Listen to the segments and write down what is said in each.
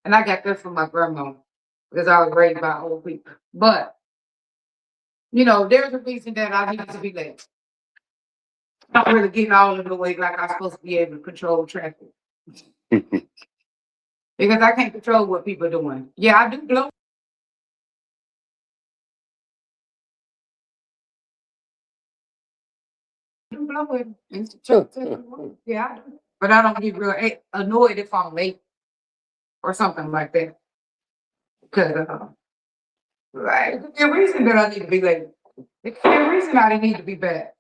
And I got that from my grandma because I was raised by old people. But, there's a reason that I need to be late. I'm not really getting all in the way like I'm supposed to be able to control traffic. Because I can't control what people are doing. Yeah, I do blow it. Yeah, I do. But I don't get real annoyed if I'm late or something like that. Because right, it could be a reason that I need to be late. It could be a reason I didn't need to be bad.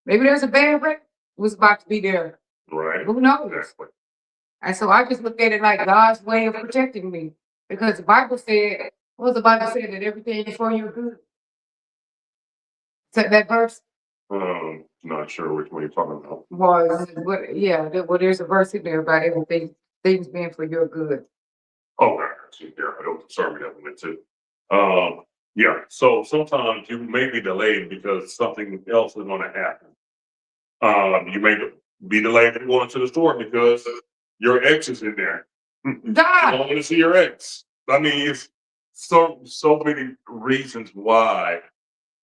Maybe there's a bad wreck was about to be there. Right. Who knows? Exactly. And so I just look at it like God's way of protecting me. Because the Bible said, what was the Bible said that everything is for your good? So that verse Not sure which one you're talking about. was there's a verse in there about everything things being for your good. Oh, okay. Yeah, I don't sorry that one too. Yeah. So sometimes you may be delayed because something else is going to happen. You may be delayed from going to the store because your ex is in there. You don't want to see your ex. I mean, it's so many reasons why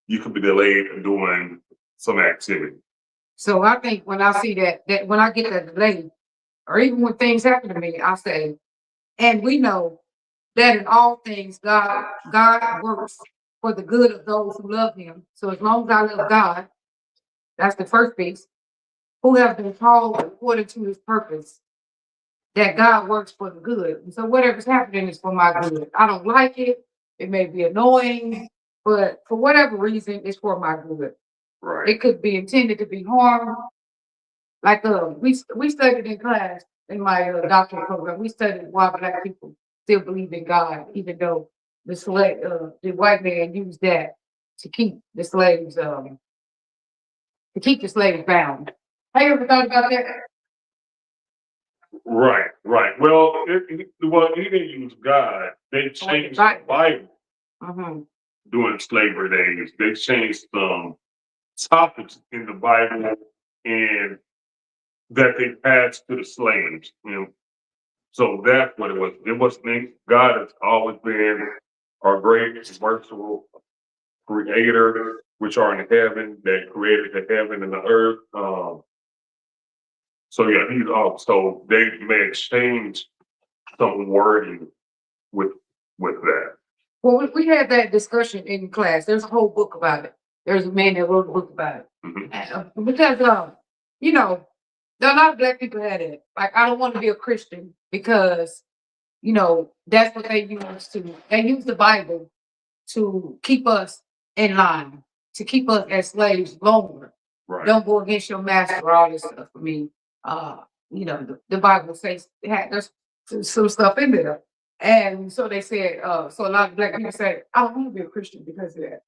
you could be delayed in doing some activity. So I think when I see that when I get that delay, or even when things happen to me, I say, and we know that in all things God works for the good of those who love him. So as long as I love God, that's the first piece, who have been called according to his purpose, that God works for the good. And so whatever's happening is for my good. I don't like it. It may be annoying, but for whatever reason, it's for my good. Right. It could be intended to be harm. Like we studied in class in my doctoral program. We studied why Black people still believe in God, even though the white man used that to keep the slaves bound. Have you ever thought about that? Right. Well, he didn't use God. They changed the Bible during slavery days. They changed some topics in the Bible and that they passed to the slaves. So that's what it was. It wasn't God has always been our great, merciful creator, which are in heaven, that created the heaven and the earth. So yeah, so they may exchange some wording with that. Well, we had that discussion in class. There's a whole book about it. There's a man that wrote a book about it. Because there are a lot of Black people had it. Like, I don't want to be a Christian because that's what they use they use the Bible to keep us in line, to keep us as slaves longer. Right. Don't go against your master, all this stuff. I mean, the Bible says there's some stuff in there. And so they said, so a lot of Black people said, I don't want to be a Christian because of that.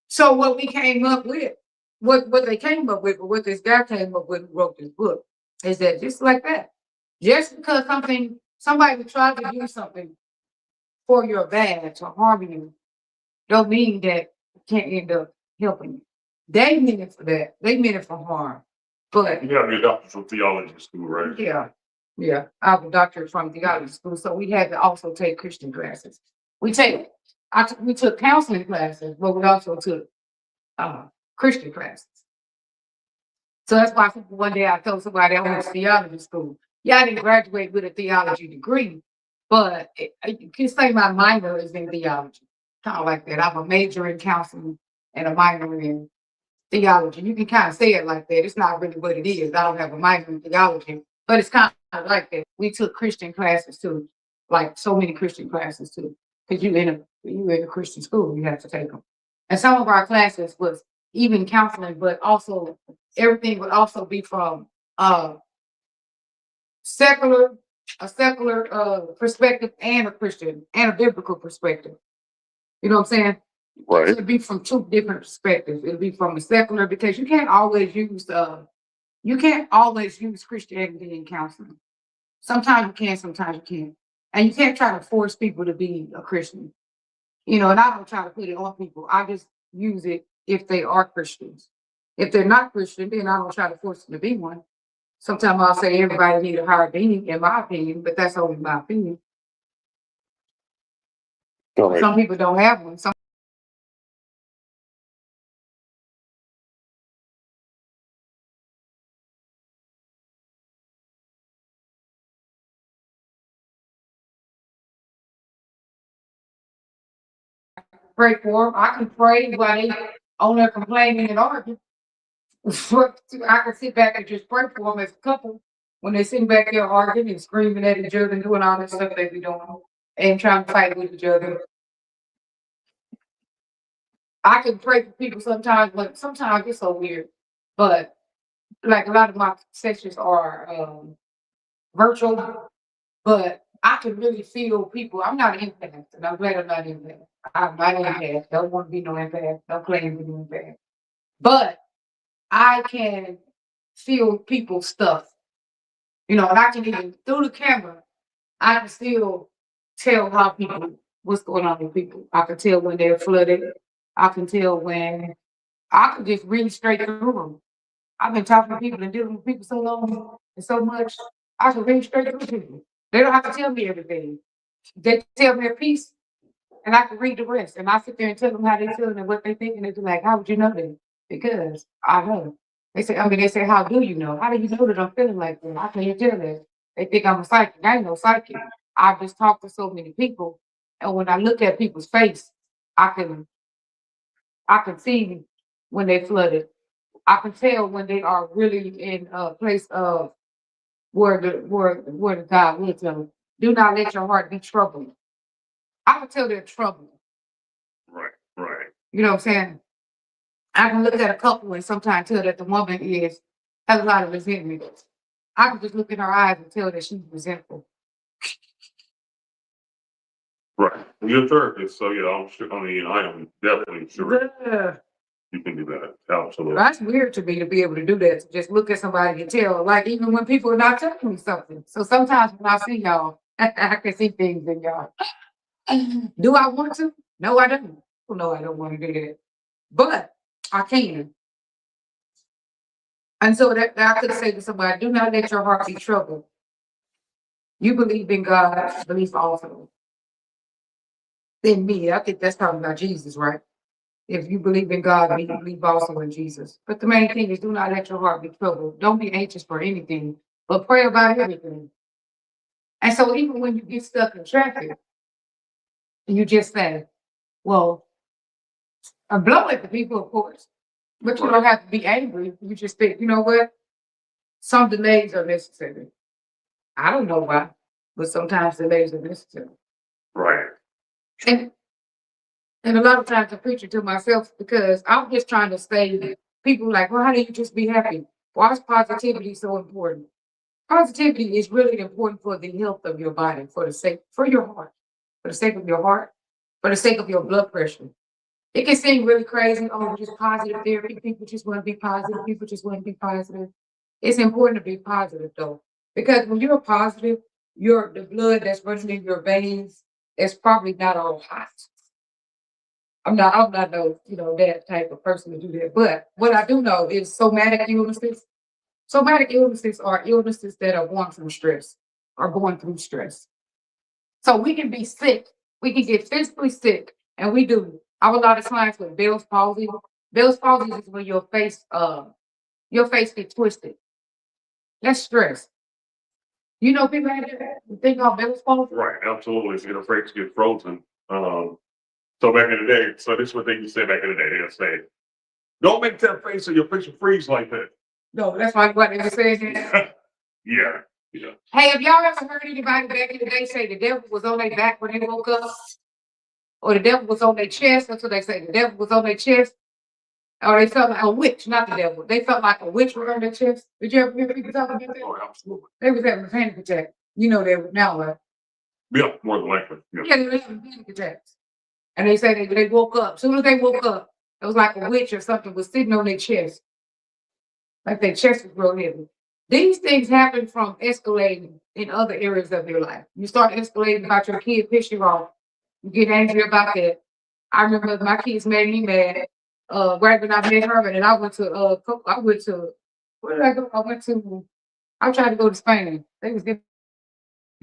So what we came up with, what they came up with, or what this guy came up with who wrote this book, is that just like that, just because somebody tried to do something for your bad to harm you, don't mean that it can't end up helping you. They meant it for that. They meant it for harm. But you have your doctoral theology school, right? Yeah. I have a doctorate from theology school, so we had to also take Christian classes. We took counseling classes, but we also took Christian classes. So that's why one day I told somebody I went to theology school. Yeah, I didn't graduate with a theology degree, but you can say my minor is in theology, kind of like that. I'm a major in counseling and a minor in theology. You can kind of say it like that. It's not really what it is. I don't have a minor in theology, but it's kind of like that. We took Christian classes too, like so many Christian classes too, because you in a Christian school, you have to take them. And some of our classes was even counseling, but also everything would also be from a secular perspective and a Christian and a biblical perspective. You know what I'm saying? Right. So it'd be from two different perspectives. It'd be from a secular, because you can't always use Christianity in counseling. Sometimes you can, sometimes you can't. And you can't try to force people to be a Christian. And I don't try to put it on people. I just use it if they are Christians. If they're not Christian, then I don't try to force them to be one. Sometimes I'll say everybody needs a higher being, in my opinion, but that's only my opinion. All right. Some people don't have one. Some pray for them. I can pray while they on there complaining and arguing. I can sit back and just pray for them as a couple when they're sitting back there arguing and screaming at each other and doing all this stuff they be doing and trying to fight with each other. I can pray for people sometimes, but sometimes it's so weird. But like a lot of my sessions are virtual, but I can really feel people. I'm not an empath, and I'm glad I'm not an empath. I'm not an empath. Don't want to be no empath. Don't claim to be an empath. But I can feel people's stuff, and I can even through the camera, I can still tell how people, what's going on with people. I can tell when they're flooded. I can tell when I can just read straight through them. I've been talking to people and dealing with people so long and so much. I can read straight through people. They don't have to tell me everything. They tell me a piece, and I can read the rest. And I sit there and tell them how they feeling and what they think, and they're like, "How would you know that?" Because I know. They say, "How do you know? How do you know that I'm feeling like that?" I can't tell that. They think I'm a psychic. I ain't no psychic. I've just talked to so many people, and when I look at people's face, I can I can see when they flooded. I can tell when they are really in a place of where the God will tell them, do not let your heart be troubled. I can tell they're troubled. Right, right. You know what I'm saying? I can look at a couple and sometimes tell that the woman has a lot of resentment. I can just look in her eyes and tell that she's resentful. Right. You're a therapist, so yeah, I'm sure. I mean, I am definitely sure Yeah. you can do that. Absolutely. That's weird to me to be able to do that, to just look at somebody and tell, like even when people are not telling me something. So sometimes when I see y'all, I can see things in y'all. Do I want to? No, I don't. No, I don't want to do that. But I can. And so that I could say to somebody, do not let your heart be troubled. You believe in God, believe also in me. I think that's talking about Jesus, right? If you believe in God, you believe also in Jesus. But the main thing is do not let your heart be troubled. Don't be anxious for anything, but pray about everything. And so even when you get stuck in traffic, and you just say, well, I'm blowing at the people, of course, but you don't have to be angry. You just think, you know what? Some delays are necessary. I don't know why, but sometimes delays are necessary. Right. And and a lot of times I preach it to myself because I'm just trying to stay. People like, well, how do you just be happy? Why is positivity so important? Positivity is really important for the health of your body, for your heart, for the sake of your heart, for the sake of your blood pressure. It can seem really crazy. Oh, just positive therapy. People just want to be positive. People just want to be positive. It's important to be positive though, because when you're positive, the blood that's running in your veins is probably not all hot. I'm not no, that type of person to do that. But what I do know is somatic illnesses. Somatic illnesses are illnesses that are born from stress, are born through stress. So we can be sick, we can get physically sick, and we do. I have a lot of clients with Bell's palsy. Bell's palsy is when your face gets twisted. That's stress. People have that. You think of Bell's palsy? Right. Absolutely. You're afraid to get frozen. So back in the day, so this is what they used to say back in the day. They'll say, "Don't make that face, or your face will freeze like that." No, that's why what they were saying. Yeah. Yeah. Hey, have y'all ever heard anybody back in the day say the devil was on their back when they woke up? Or the devil was on their chest? That's what they say. The devil was on their chest. Or they felt like a witch, not the devil. They felt like a witch was on their chest. Did you ever hear people talking about that? Oh, absolutely. They was having a panic attack. They were now, right? Yeah, more than likely. Yeah. Yeah, they were having panic attacks. And they say they woke up. As soon as they woke up, it was like a witch or something was sitting on their chest. Like their chest was real heavy. These things happen from escalating in other areas of your life. You start escalating about your kid piss you off. You get angry about that. I remember my kids made me mad. Right when I met her, and I went to where did I go? I tried to go to Spain. They was getting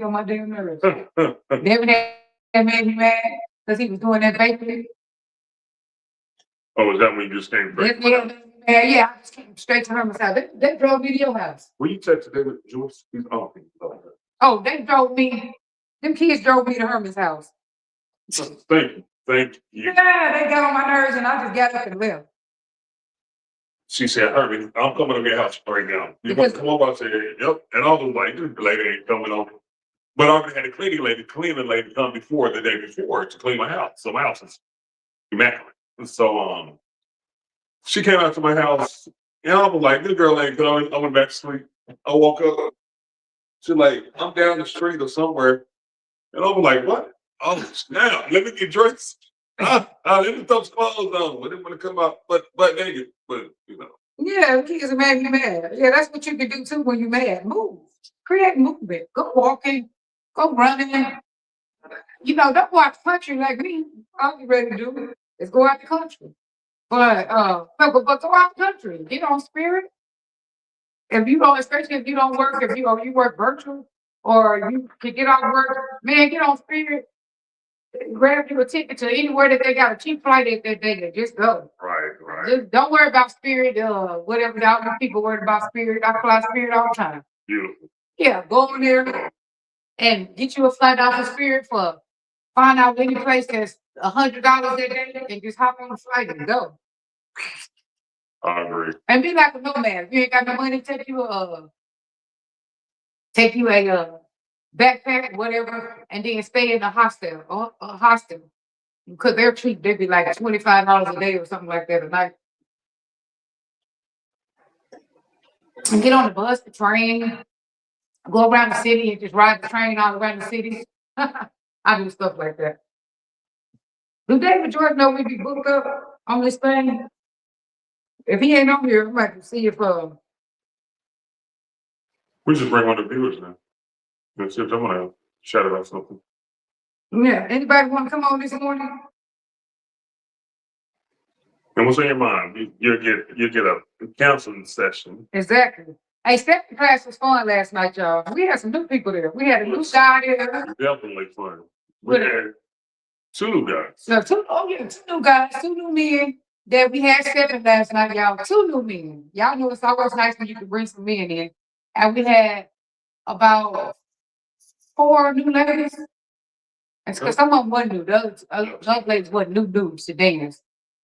on my damn nerves. Devin had made me mad. because he was doing that bakery. Oh, is that when you just came back? Yeah, I just came straight to Herman's house. They drove me to your house. Were you texting David Joyce? He's off. Oh, they drove me. Them kids drove me to Herman's house. Thank you. Thank you. Yeah, they got on my nerves and I just got up and left. She said, Herman, I'm coming to your house right now. You want to come over? I said, yep. And all the like, the lady ain't coming over. But I already had a cleaning lady come before the day before to clean my house. So my house is immaculate. So she came out to my house and I was like, this girl ain't coming. I went back to sleep. I woke up. She's like, I'm down the street or somewhere. And I was like, what? Oh, now let me get dressed. Let me throw some clothes on. I didn't want to come out, but naked. But you know. Yeah, kids made me mad. Yeah, that's what you can do too when you're mad. Move, create movement. Go walking, go running. You know, don't go out the country like me. I'll be ready to do it. Let's go out the country. But go out the country. Get on spirit. If you don't, especially if you don't work, if you work virtual or you can get off work, man, get on spirit. Grab you a ticket to anywhere that they got a cheap flight that day. Just go. Right. Just don't worry about spirit. Whatever all these people worried about spirit. I fly spirit all the time. Beautiful. Yeah, go in there and get you a flight off of spirit for find out any place that's $100 that day and just hop on the flight and go. I agree. And be like a nomad. If you ain't got no money, take you a backpack, whatever, and then stay in a hostel because they're cheap. They'd be like $25 a day or something like that a night. And get on the bus, the train, go around the city and just ride the train all around the city. I do stuff like that. Do David Jordan know we be booked up on this thing? If he ain't on here, I might see if we should bring on the viewers now. Let's see if I'm gonna chat about something. Yeah, anybody want to come on this morning? And what's on your mind? You'll get a counseling session. Exactly. Hey, second class was fun last night, y'all. We had some new people there. We had a new guy there. Definitely fun. We had two new guys. No, two new guys, two new men that we had seven last night, y'all. Two new men. Y'all know it's always nice when you can bring some men in. And we had about 4 new ladies. And because some of them weren't new. Those ladies weren't new dudes to dance.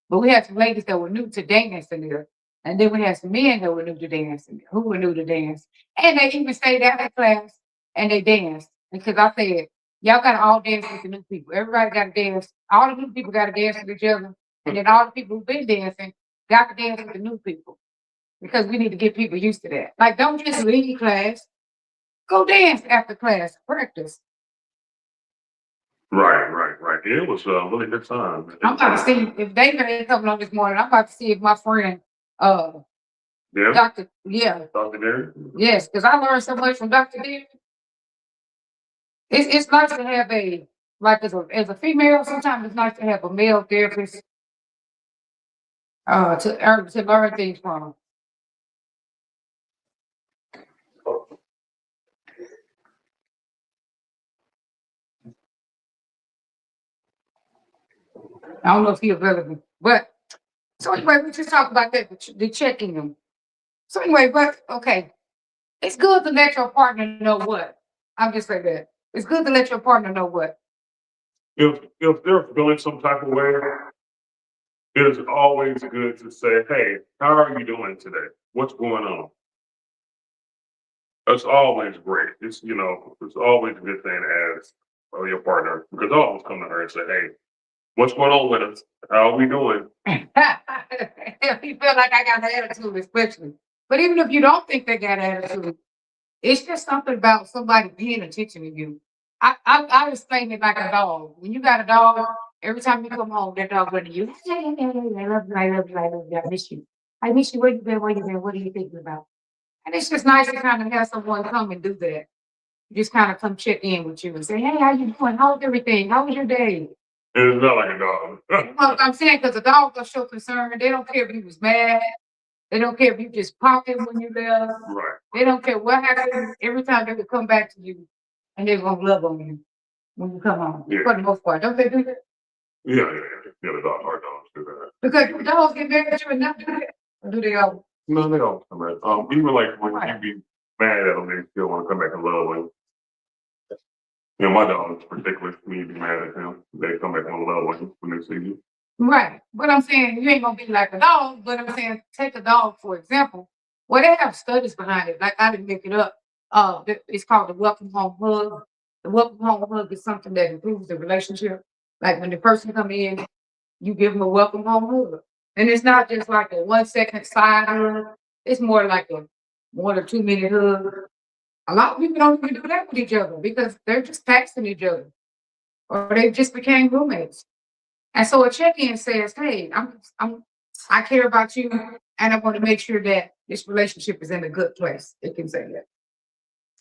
But we had some ladies that were new to dancing there. And then we had some men that were new to dancing, who were new to dance. And they even stayed after class and they danced. Because I said, y'all got to all dance with the new people. Everybody got to dance. All the new people got to dance with each other. And then all the people who've been dancing got to dance with the new people. Because we need to get people used to that. Like, don't just leave class. Go dance after class. Practice. Right. It was a really good time. I'm about to see if David ain't coming on this morning. I'm about to see if my friend, Dr. Dr. Derry? Yes, because I learned so much from Dr. Derry. It's nice to have as a female, sometimes it's nice to have a male therapist to learn things from. I don't know if he's available, but so anyway, we just talked about that, the checking them. So anyway, but okay, it's good to let your partner know what. I'm just saying that it's good to let your partner know what. If they're feeling some type of way, it is always good to say, "Hey, how are you doing today? What's going on?" That's always great. It's always a good thing to ask your partner because they'll always come to her and say, "Hey, what's going on with us? How are we doing?" If you feel like I got an attitude, especially. But even if you don't think they got an attitude, it's just something about somebody paying attention to you. I explain it like a dog. When you got a dog, every time you come home, that dog running you. I love you, I love you, I love you, I miss you. I miss you. Where you been? Where you been? What are you thinking about? And it's just nice to kind of have someone come and do that. Just kind of come check in with you and say, hey, how you doing? How's everything? How was your day? It's not like a dog. Well, I'm saying because a dog will show concern. They don't care if you was mad. They don't care if you just popping when you left. Right. They don't care what happens. Every time they will come back to you and they're going to love on you when you come home. Yeah. For the most part. Don't they do that? Yeah, the dog, our dogs do that. Because your dogs get mad at you and not do that. Or do they all? No, they don't come back. Even like when you be mad at them, they still want to come back and love them. You know, my dogs, particularly when you be mad at them, they come back and love them when they see you. Right. But I'm saying you ain't gonna be like a dog, but I'm saying take a dog, for example. Well, they have studies behind it. Like I didn't make it up. It's called the welcome home hug. The welcome home hug is something that improves the relationship. Like when the person come in, you give them a welcome home hug. And it's not just like a 1 second side hug. It's more like a 1 or 2 minute hug. A lot of people don't even do that with each other because they're just texting each other or they just became roommates. And so a check-in says, "Hey, I care about you, and I want to make sure that this relationship is in a good place." It can say that.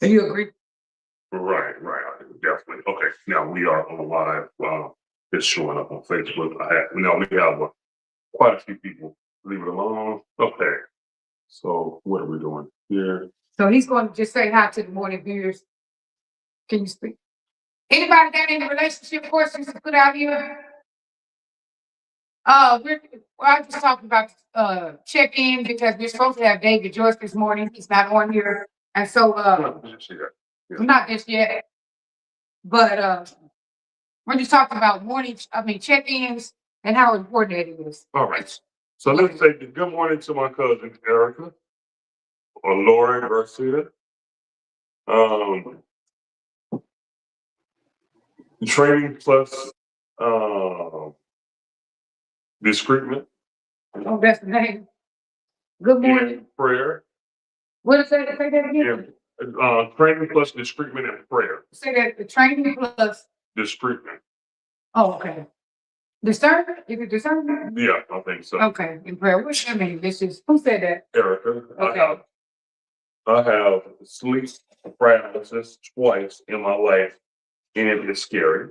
Do you agree? Right, I do, definitely. Okay, now we are on live. It's showing up on Facebook. We have quite a few people. Leave it alone. Okay, so what are we doing here? So he's going to just say hi to the morning viewers. Can you speak? Anybody got any relationship questions to put out here? I just talking about check-in because we're supposed to have David Joyce this morning. He's not on here, and so not just yet. But we're just talking about check-ins and how important it is. All right. So let's say good morning to my cousin Erica or Lauren Garcia. Training plus discernment. Oh, that's the name. Good morning. Prayer. What is that? Say that again. Training plus discernment and prayer. Say that the training plus discernment. Oh, okay. Discernment? Is it discernment? Yeah, I think so. Okay. In prayer. What does that mean? This is who said that? Erica. Okay. I have sleep paralysis twice in my life, and it is scary.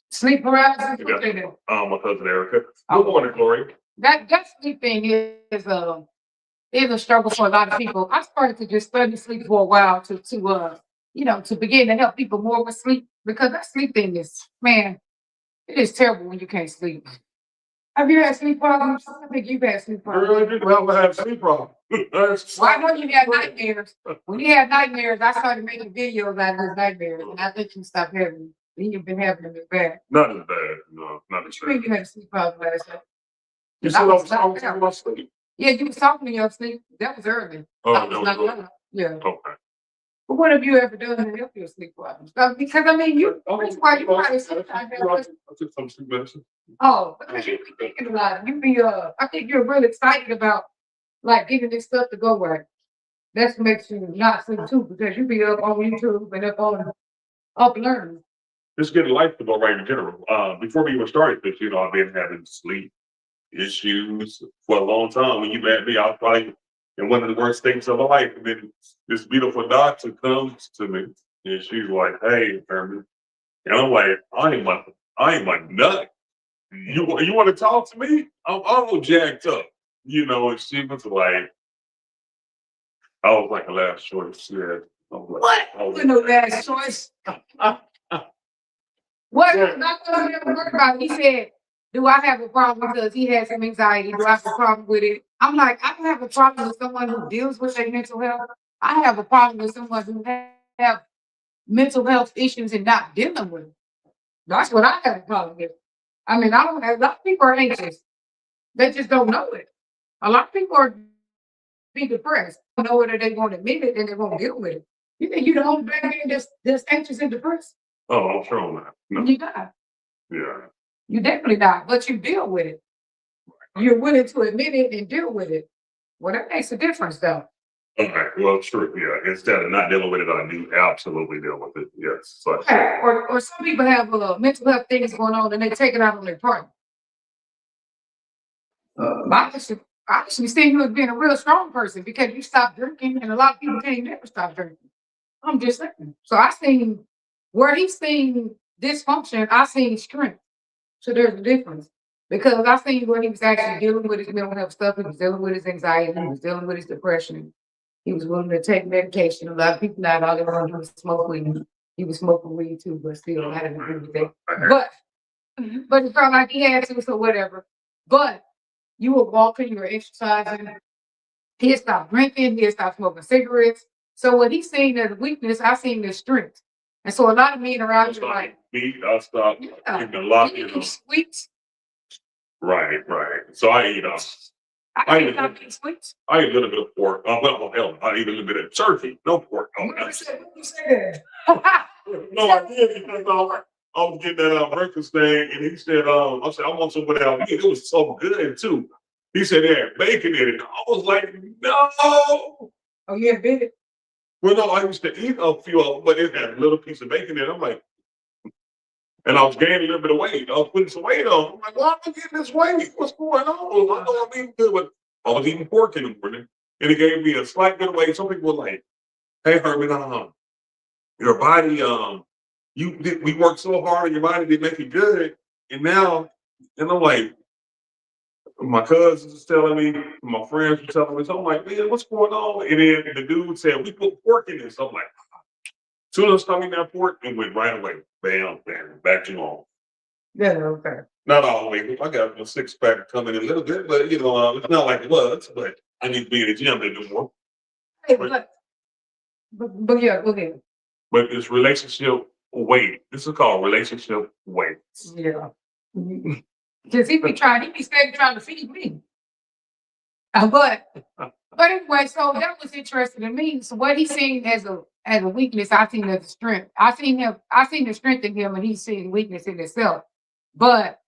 Sleep paralysis? Yeah. My cousin Erica. Good morning, Glory. That sleep thing is a struggle for a lot of people. I started to just study sleep for a while to begin to help people more with sleep because that sleep thing is, man, it is terrible when you can't sleep. Have you had sleep problems? I think you've had sleep problems. Well, I have sleep problems. Well, I know you had nightmares. When you had nightmares, I started making videos out of those nightmares, and I think you stopped having them. Then you've been having them as bad. Not as bad. No, not as bad. You had a sleep problem last night. You said I was talking in my sleep? Yeah, you was talking in your sleep. That was early. Oh, that was early. Yeah. Okay. But what have you ever done to help your sleep problems? Because I mean, that's why you probably sometimes I took some sleep medicine. Oh, because you be thinking a lot. I think you're really excited about like getting this stuff to go right. That makes you not sleep too because you be up on YouTube and up learning. Just getting life to go right in general. Before we even started this, I've been having sleep issues for a long time. When you met me, I was probably in one of the worst things of my life. And then this beautiful doctor comes to me and she's like, "Hey, Herman," and I'm like, I ain't my nut. You want to talk to me? I'm all jacked up, and she was like, I was like the last choice. Yeah. What? You're no last choice. What? Yeah. Doctor never heard about it. He said, "Do I have a problem because he has some anxiety? Do I have a problem with it?" I'm like, I don't have a problem with someone who deals with their mental health. I have a problem with someone who have mental health issues and not dealing with it. That's what I have a problem with. I mean, I don't have a lot of people are anxious. They just don't know it. A lot of people are be depressed. They don't know it or they won't admit it and they won't deal with it. You think you're the only black man that's anxious and depressed? Oh, I'm sure I'm not. No. You're not. Yeah. You definitely not, but you deal with it. You're willing to admit it and deal with it. Well, that makes a difference though. Okay, well, true. Yeah. Instead of not dealing with it, I do absolutely deal with it. Yes. So. Okay. Or some people have mental health things going on and they take it out on their partner. I actually see you as being a real strong person because you stopped drinking, and a lot of people can't never stop drinking. I'm just saying. So I seen where he's seen dysfunction, I seen strength. So there's a difference. Because I seen where he was actually dealing with his mental health stuff, he was dealing with his anxiety, he was dealing with his depression. He was willing to take medication. A lot of people not all they want to do is smoke weed. He was smoking weed too, but still I didn't agree with that. But but it felt like he had to, so whatever. But you were walking, you were exercising. He had stopped drinking, he had stopped smoking cigarettes. So what he seen as weakness, I seen as strength. And so a lot of men around you like, I stopped yeah, eating a lot, you eat sweets. Right. So I eat I eat sweets. I eat a little bit of pork. Well, hell, I eat a little bit of turkey. No pork. Oh, You said that. no, I did because I was getting that breakfast thing, and he said, I said, I want some of that meat. It was so good too. He said, "Yeah, bacon in it." I was like, "No." Oh, yeah, bacon. Well, no, I used to eat a few of them, but it had a little piece of bacon in it. I'm like, and I was gaining a little bit of weight. I was putting some weight on. I'm like, why am I getting this weight? What's going on? I know I'm eating good, but I was eating pork in the morning, and it gave me a slight bit of weight. Some people were like, "Hey, Herman, your body, we worked so hard, and your body didn't make you good, and now," and I'm like, my cousins was telling me, my friends were telling me, so I'm like, "Man, what's going on?" And then the dude said, "We put pork in this." I'm like, soon as I started eating that pork, it went right away. Bam, bam, back to normal. Yeah, okay. Not always. I got a six pack coming in a little bit, but it's not like it was. But I need to be in the gym to do more. Hey, but yeah, go ahead. But it's relationship weight. This is called relationship weight. Yeah. Because he be steady trying to feed me. But anyway, so that was interesting to me. So what he's seen as a weakness, I seen as a strength. I seen the strength in him, and he's seen weakness in himself. But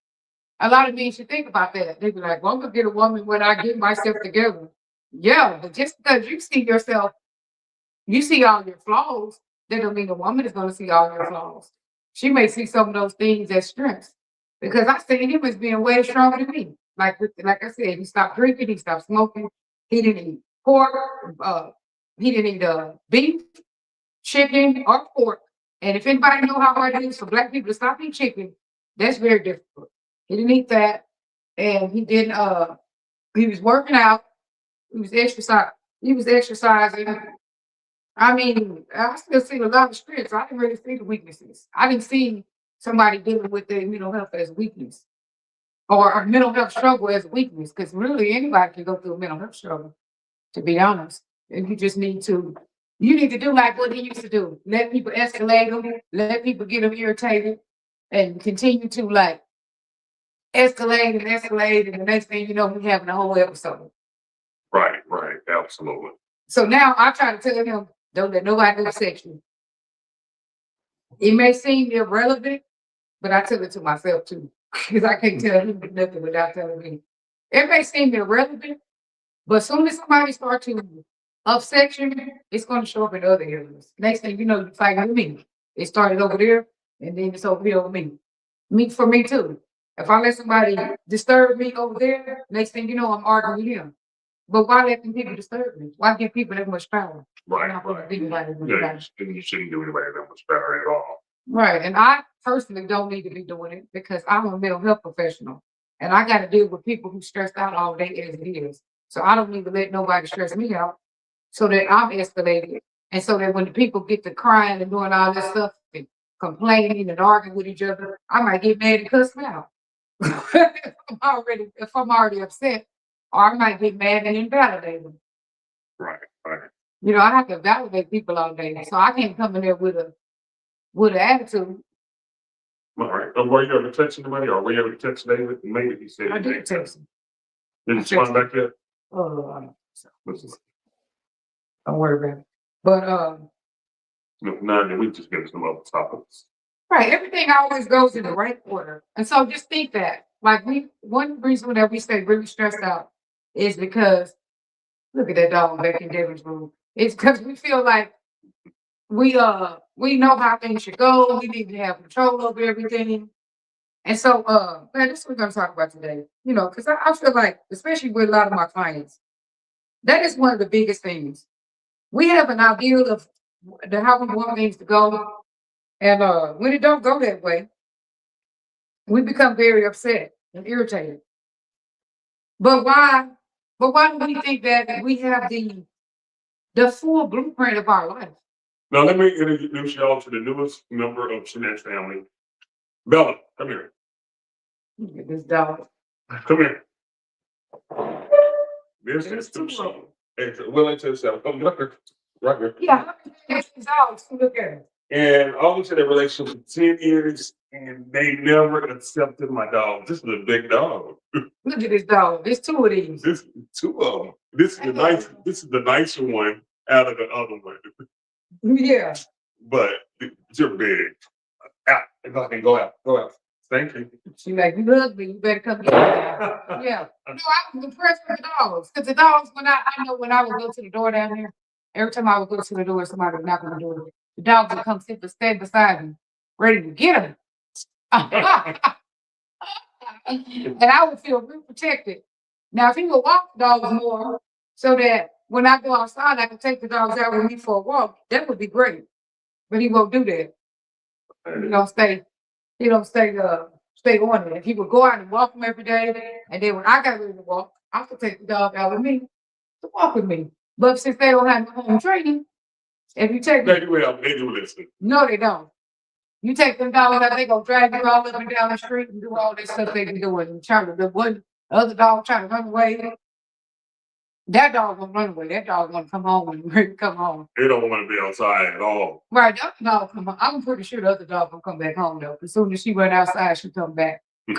a lot of men should think about that. They be like, "Well, I'm gonna get a woman when I get myself together." Yeah, but just because you see yourself, you see all your flaws, that don't mean the woman is gonna see all your flaws. She may see some of those things as strengths. Because I seen him as being way stronger than me. Like I said, he stopped drinking, he stopped smoking, he didn't eat pork, he didn't eat beef, chicken, or pork. And if anybody know how hard it is for black people to stop eating chicken, that's very difficult. He didn't eat that, and he was working out, he was exercising. I mean, I still see a lot of strengths. I didn't really see the weaknesses. I didn't see somebody dealing with their mental health as weakness or a mental health struggle as weakness, because really anybody can go through a mental health struggle, to be honest. And you need to do like what he used to do. Let people escalate them, let people get them irritated, and continue to like escalate, and the next thing you know, we're having a whole episode. Right, absolutely. So now I try to tell him, don't let nobody upset you. It may seem irrelevant, but I tell it to myself too, because I can't tell him nothing without telling me. It may seem irrelevant, but as soon as somebody starts to upset you, it's going to show up in other areas. Next thing you know, you fight with me. It started over there, and then it's over here with me. For me too. If I let somebody disturb me over there, next thing you know, I'm arguing with him. But why let them people disturb me? Why give people that much power? Right. Yeah, you shouldn't do anybody that much better at all. Right. And I personally don't need to be doing it because I'm a mental health professional. And I got to deal with people who stressed out all day as it is. So I don't need to let nobody stress me out so that I'm escalated. And so that when the people get to crying and doing all this stuff and complaining and arguing with each other, I might get mad and cuss them out. if I'm already upset, or I might get mad and invalidate them. Right. I have to validate people all day. So I can't come in there with an attitude. All right. Were you ever text anybody, or were you ever text David? Maybe he said I did text him. Did he respond back yet? Oh, don't worry about it. But No, we just give some other topics. Right, everything always goes in the right order. And so just think that. Like one reason that we stay really stressed out is because look at that dog back in Devin's room. It's because we feel like we know how things should go. We need to have control over everything. And so man, this is what we're gonna talk about today. Because I feel like, especially with a lot of my clients, that is one of the biggest things. We have an ideal of how we want things to go. And when it don't go that way, we become very upset and irritated. But why? But why do we think that we have the full blueprint of our life? Now let me introduce y'all to the newest member of Jeanette's family. Bella, come here. Look at this dog. Come here. This It's is too too low. slow. It's willing to self. Come look right here. Yeah, it's dogs. Look at it. And I was in a relationship for 10 years and they never accepted my dog. This is a big dog. Look at this dog. There's two of these. This is two of them. This is the nicer one out of the other one. Yeah. But you're big. Out. Go out. Thank you. She like, you ugly, you better come get me now. Yeah. No, I was impressed with the dogs. Because the dogs, when I know when I would go to the door down here, every time I would go to the door, somebody would knock on the door. The dogs would come stand beside me, ready to get them. And I would feel real protected. Now, if he would walk the dogs more so that when I go outside, I can take the dogs out with me for a walk, that would be great. But he won't do that. He don't stay on it. He would go out and walk them every day. And then when I got ready to walk, I could take the dog out with me to walk with me. But since they don't have no home training, if you take They do listen. no, they don't. You take them dogs out, they gonna drag you all up and down the street and do all this stuff they be doing and trying to do one other dog trying to run away. That dog won't run away. That dog wanna come home and ready to come home. They don't want to be outside at all. Right, the other dog come home. I'm pretty sure the other dog will come back home though. As soon as she run outside, she come back. She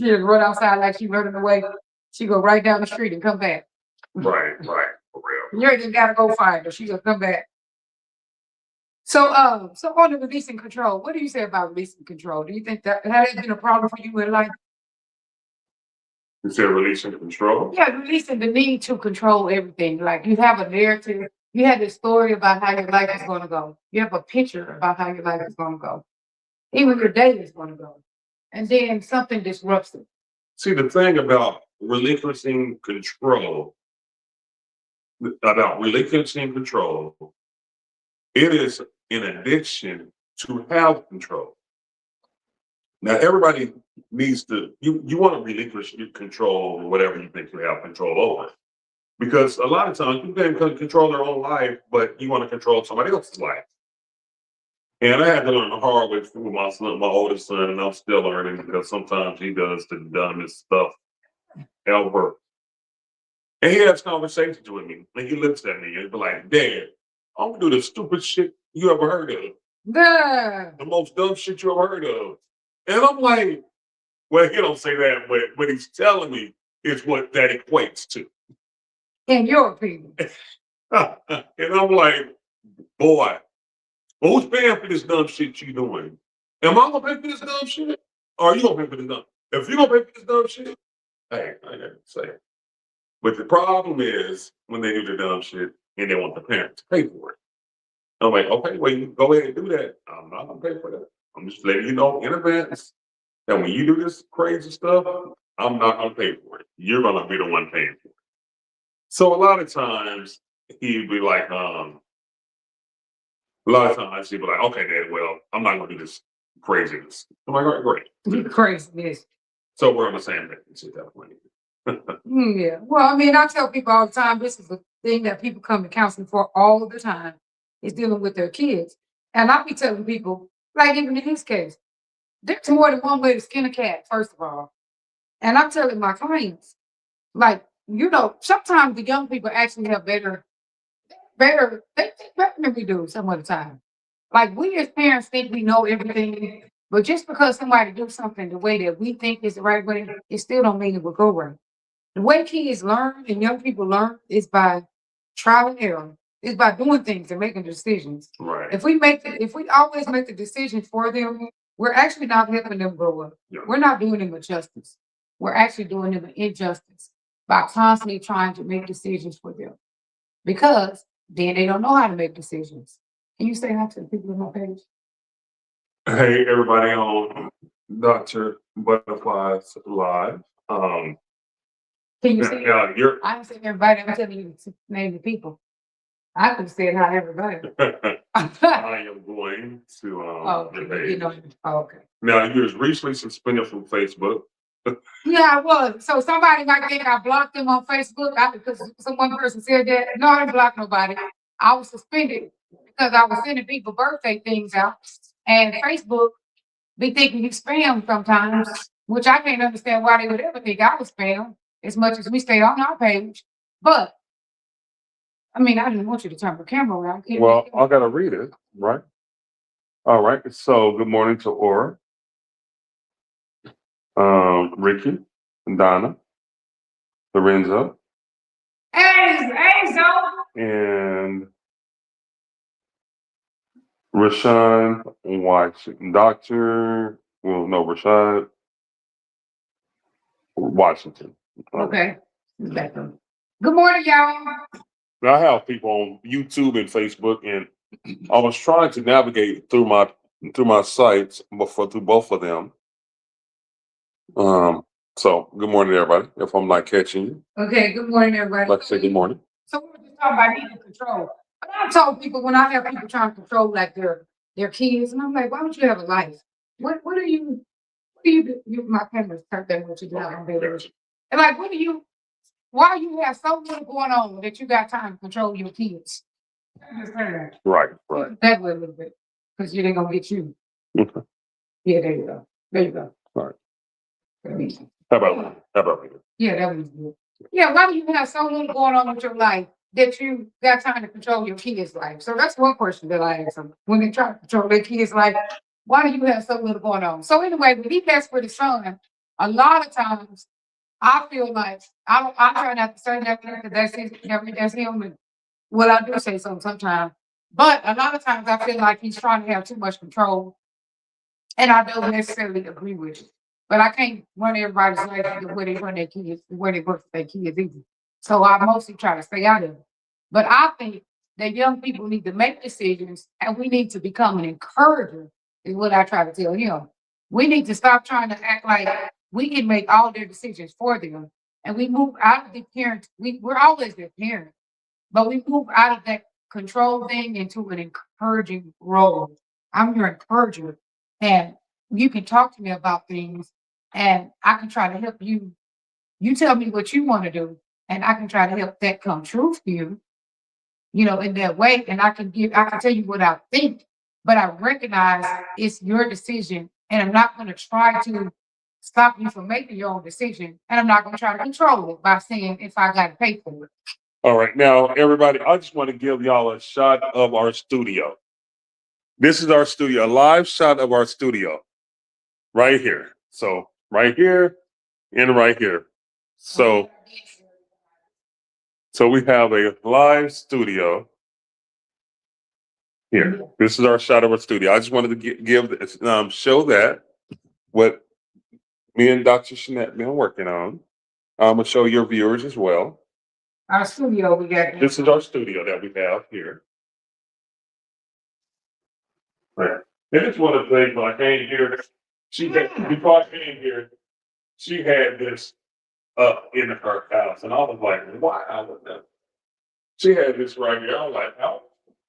just run outside like she running away. She go right down the street and come back. Right, for real. You ain't even gotta go find her. She gonna come back. So on the releasing control, what do you say about releasing control? Do you think that has been a problem for you in life? You said releasing control? Yeah, releasing the need to control everything. Like you have a narrative, you had this story about how your life is gonna go. You have a picture about how your life is gonna go. Even your day is gonna go. And then something disrupts it. See, the thing about relinquishing control, it is an addiction to have control. Now, everybody needs to, you want to relinquish your control or whatever you think you have control over. Because a lot of times people can control their own life, but you want to control somebody else's life. And I had to learn the hard way with my son, my oldest son, and I'm still learning because sometimes he does the dumbest stuff ever. And he has conversations with me, and he looks at me and be like, Dad, I'm gonna do the stupid shit you ever heard of. Yeah. The most dumb shit you ever heard of. And I'm like, well, he don't say that, but what he's telling me is what that equates to. In your opinion. And I'm like, boy, who's paying for this dumb shit you doing? Am I gonna pay for this dumb shit? Or are you gonna pay for this dumb? If you gonna pay for this dumb shit, hey, I gotta say it. But the problem is when they do the dumb shit and they want the parent to pay for it. I'm like, okay, well, you go ahead and do that. I'm not gonna pay for that. I'm just letting you know in advance that when you do this crazy stuff, I'm not gonna pay for it. You're gonna be the one paying for it. So a lot of times he'd be like, okay, Dad, well, I'm not gonna do this craziness. I'm like, all right, great. Craziness. So we're on the same page at that point. Yeah. Well, I mean, I tell people all the time, this is the thing that people come to counseling for all the time, is dealing with their kids. And I'll be telling people, like even in his case, there's more than one way to skin a cat, first of all. And I'm telling my clients, like, sometimes the young people actually have they think better than we do some of the time. Like we as parents think we know everything, but just because somebody do something the way that we think is the right way, it still don't mean it will go right. The way kids learn and young people learn is by trial and error. It's by doing things and making decisions. Right. If we always make the decisions for them, we're actually not helping them grow up. Yeah. We're not doing them a justice. We're actually doing them an injustice by constantly trying to make decisions for them. Because then they don't know how to make decisions. Can you say hi to the people on my page? Hey, everybody on Dr. Butterflies Live. Can you say I didn't say everybody, I'm telling you to name the people. I could have said hi everybody. I am going to your page. Okay. Now you was recently suspended from Facebook. Yeah, I was. So somebody might think I blocked them on Facebook because one person said that. No, I didn't block nobody. I was suspended because I was sending people birthday things out. And Facebook be thinking you spam sometimes which I can't understand why they would ever think I was spam as much as we stay on our page. But I mean, I didn't want you to turn the camera around. Well, I gotta read it, right? All right. So good morning to Aura, Ricky, Donna, Lorenzo, Hey, Zoe. and Rashawn Washington. Dr. Well, no, Rashad Washington. Okay. Good morning, y'all. Now, I have people on YouTube and Facebook, and I was trying to navigate through my sites through both of them. So good morning, everybody. If I'm not catching you, Okay, good morning, everybody. I'd like to say good morning. So we were just talking about needing control. But I told people when I have people trying to control like their kids, and I'm like, why don't you have a life? What do you do? My camera's turned down what you do on video. And like, why you have so little going on that you got time to control your kids? I'm just saying that. Right. That way a little bit. Because you ain't gonna get you. Okay. Yeah, there you go. There you go. All right. Right. How about me? Yeah, that was good. Yeah, why do you have so little going on with your life that you got time to control your kids' life? So that's one question that I ask them. When they try to control their kids' life, why do you have so little going on? So anyway, when he messed with his son, a lot of times I feel like I try not to say that because that's him. And, well, I do say so sometimes, but a lot of times I feel like he's trying to have too much control, and I don't necessarily agree with it. But I can't run everybody's life the way they run their kids, the way they work with their kids either. So I mostly try to stay out of it. But I think that young people need to make decisions, and we need to become an encourager, is what I try to tell him. We need to stop trying to act like we can make all their decisions for them. And we move out of the parent, we're always their parent, but we move out of that control thing into an encouraging role. I'm your encourager, and you can talk to me about things, and I can try to help you. You tell me what you want to do, and I can try to help that come true for you, in that way. And I can tell you what I think, but I recognize it's your decision, and I'm not going to try to stop you from making your own decision, and I'm not going to try to control it by saying if I got to pay for it. All right, now everybody, I just want to give y'all a shot of our studio. This is our studio, a live shot of our studio, right here. So right here and right here. So we have a live studio here. This is our shot of our studio. I just wanted to show that what me and Dr. Shanette been working on. I'm gonna show your viewers as well. Our studio, we got. This is our studio that we have here. Right. And it's one of the things when I came here, before I came here, she had this up in her house. And I was like, wow. She had this right here. I was like, oh,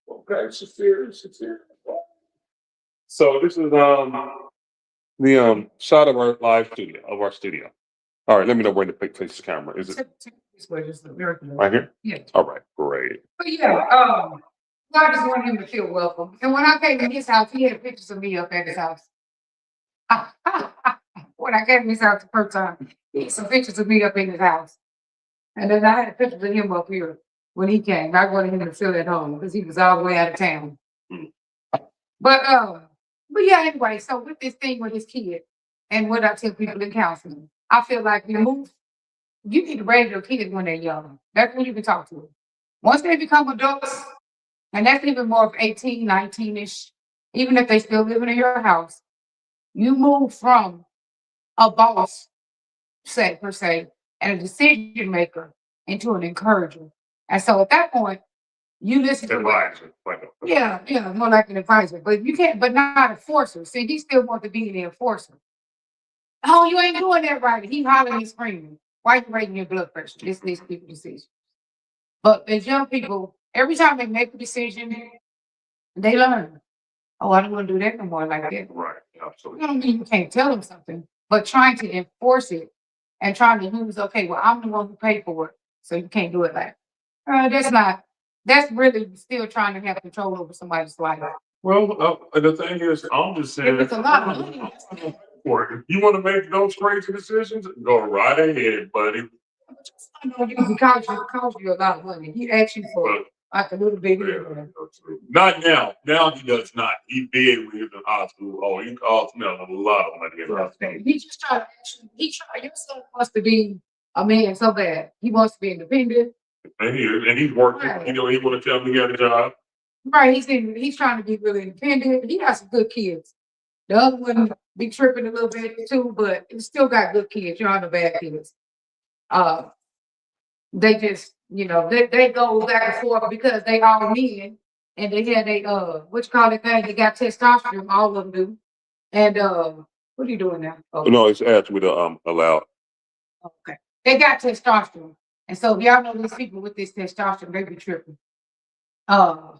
okay, she's serious. So this is the shot of our live studio, All right, let me know where to place the camera. Is it right here? Yeah. All right, great. But yeah, I just want him to feel welcome. And when I came to his house, he had pictures of me up at his house. When I came to his house the first time, he had some pictures of me up in his house. And then I had pictures of him up here when he came. I wanted him to feel at home because he was all the way out of town. But yeah, anyway, so with this thing with his kid and what I tell people in counseling, I feel like you need to raise your kids when they're young. That's when you can talk to them. Once they become adults, and that's even more of 18, 19-ish, even if they still living in your house, you move from a boss, per se, and a decision maker into an encourager. And so at that point, you listen to Advisor. more like an advisor, but you can't, but not a enforcer. See, he still wants to be the enforcer. Oh, you ain't doing that right. He hollering and screaming. Why you raising your blood pressure? This needs people decision. But as young people, every time they make a decision, they learn. Oh, I don't want to do that no more like that. Right, absolutely. I don't mean you can't tell them something, but trying to enforce it and trying to use, okay, well, I'm the one who paid for it, so you can't do it like that's really still trying to have control over somebody's life. Well, the thing is, I'm just saying. It's a lot of money. for it. If you want to make those crazy decisions, go right ahead, buddy. I know he cost you a lot of money. He asked you for But like a little bit. yeah, not now. Now he does not. He did when he was in high school. Oh, he cost me a lot of money in high school. He just tried. Your son wants to be a man so bad. He wants to be independent. And he's working. Right. You know, he want to tell me he got a job. Right. He's trying to be really independent. He got some good kids. The other one be tripping a little bit too, but he still got good kids. You know, the bad kids. They just, they go back and forth because they all men and they had what you call it thing, they got testosterone, all of them do. And what are you doing now? Oh, No, it's actually the allowed. okay. They got testosterone. And so y'all know these people with this testosterone, they be tripping. Cause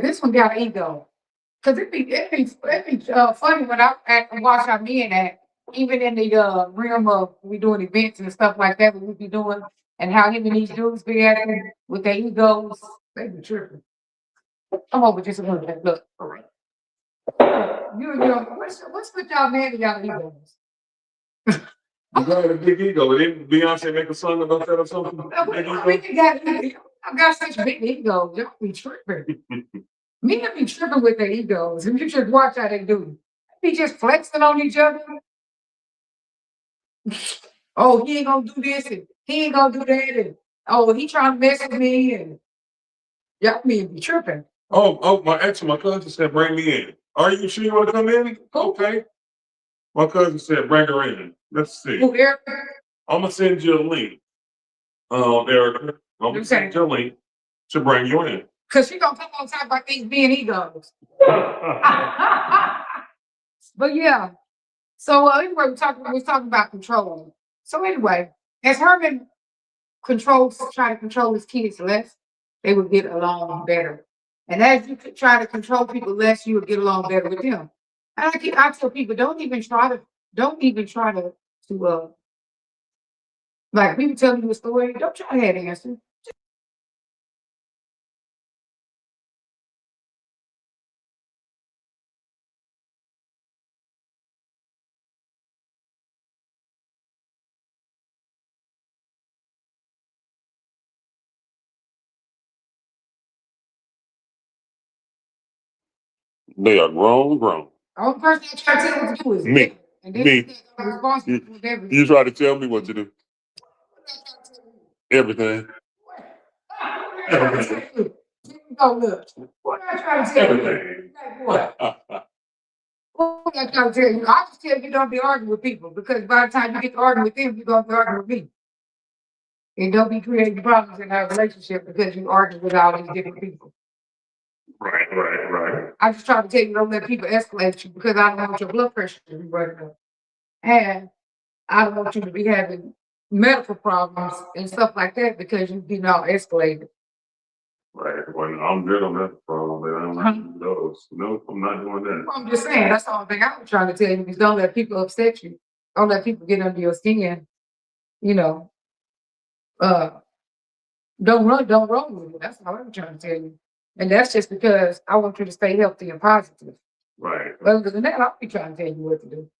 this one got ego. Cause it be funny when I watch our men act, even in the realm of we doing events and stuff like that, what we be doing, and how him and these dudes be acting with their egos, they be tripping. Come over just a little bit. Look, all right. What's with y'all man and y'all egos? You got a big ego. Didn't Beyonce make a song about that or something? I got such big egos. Y'all be tripping. Men be tripping with their egos. And you just watch how they do. They be just flexing on each other. Oh, he ain't gonna do this and he ain't gonna do that. And oh, he trying to mess with me. And y'all men be tripping. Oh, my cousin said, bring me in. Are you sure you want to come in? Okay. My cousin said, bring her in. Let's see. Who, Eric? I'm going to send you a link. Erica, I'm going to send you a link to bring you in. Because she going to come on talk about these being egos. But yeah. So anyway, we was talking about control. So anyway, as Herman try to control his kids less, they would get along better. And as you could try to control people less, you would get along better with them. And I tell people, don't even try to like people tell you a story, don't try to have an answer. They are grown. Only person that try to tell you what to do is me. And then Me. Responsible for everything. You try to tell me what to do. Everything. Oh, look. What am I trying to tell you? Like what? What am I trying to tell you? I just tell you don't be arguing with people because by the time you get to arguing with them, you're going to be arguing with me. And don't be creating problems in our relationship because you argue with all these different people. Right. I just try to tell you don't let people escalate you because I don't want your blood pressure to be running up. And I don't want you to be having medical problems and stuff like that because you've been all escalated. Right. Well, I'm good on that problem, but I don't like to do those. No, I'm not doing that. Well, I'm just saying, that's the only thing I was trying to tell you is don't let people upset you. Don't let people get under your skin. Don't roll with it. That's all I'm trying to tell you. And that's just because I want you to stay healthy and positive. Right. Other than that, I'll be trying to tell you what to do.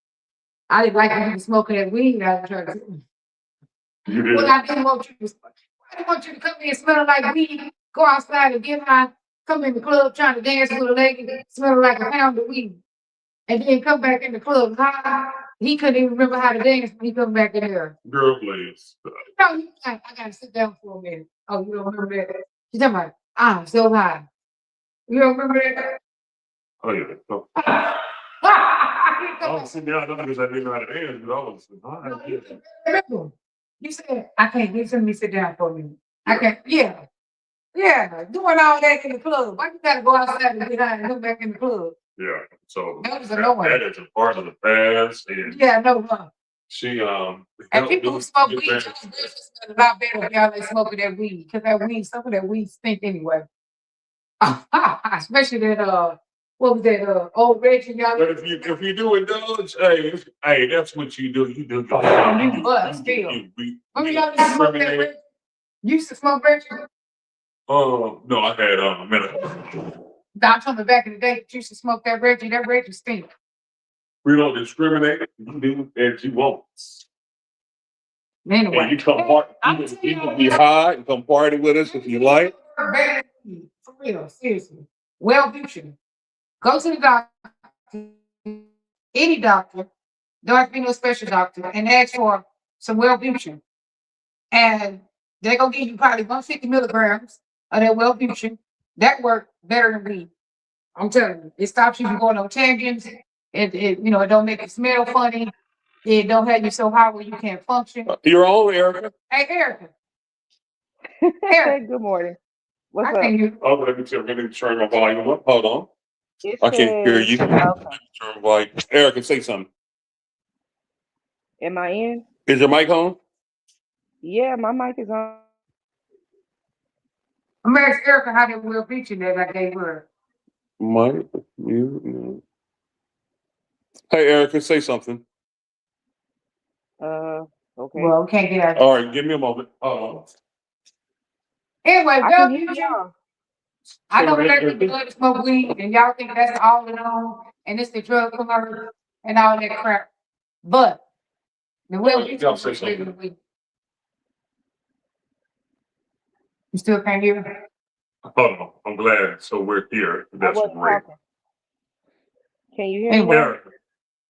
I didn't like when you smoking that weed. I was trying to tell you. You did. Well, I didn't want you to. I didn't want you to come in smelling like weed. Go outside and get high. Come in the club trying to dance with a lady smelling like a pound of weed, and then come back in the club high. He couldn't even remember how to dance when he come back in there. Girl, please. No, I gotta sit down for a minute. Oh, you don't remember that? She's talking about, I'm so high. You don't remember that? Oh, yeah. So, I was sitting down because I didn't know how to dance, but I was remember, you said, I can't get somebody to sit down for a minute. I can't, yeah, doing all that in the club. Why you gotta go outside and get high and come back in the club? Yeah, so that was annoying. That is a part of the past. And yeah, no, huh? She and people who smoke weed, a lot better if y'all ain't smoking that weed, because that weed, some of that weed stink anyway. Especially that what was that, old Reggie, y'all? But if you do indulge, hey, that's what you do. You do. But still. Remember y'all used to smoke that Reggie? You used to smoke Reggie? No, I had a minute. Doc told me back in the day, you used to smoke that Reggie stink. We don't discriminate. You do as you want. Anyway. And you come party. You can be high and come party with us if you like. For real, seriously. Wellbutrin. Go to the doctor, any doctor, don't have to be no special doctor, and ask for some Wellbutrin. And they're gonna give you probably 150 milligrams of that Wellbutrin. That worked better than weed. I'm telling you, it stops you from going on tangents. It don't make you smell funny. It don't have you so high where you can't function. You're on, Erica. Hey, Erica. Hey, good morning. What's I up? can't hear. Oh, let me turn my volume up. Hold on. It I can't hear says- you. Okay. Turn volume. Erica, say something. Am I in? Is your mic on? Yeah, my mic is on. I'm gonna ask Erica how that Wellbutrin that I gave her. Mic, mute. No. Hey, Erica, say something. Okay. Well, we can't get out. All right, give me a moment. Hold on. Anyway, I can hear Wellbutrin. y'all. I know we let people love to smoke weed, and y'all think that's all in all, and it's the drug commercial and all that crap. But the Y'all say Wellbutrin is something. living weed. You still can't hear me? Hold on. I'm glad. So we're here. I That's wasn't great. talking. Can you hear me Anyway. now? Erica.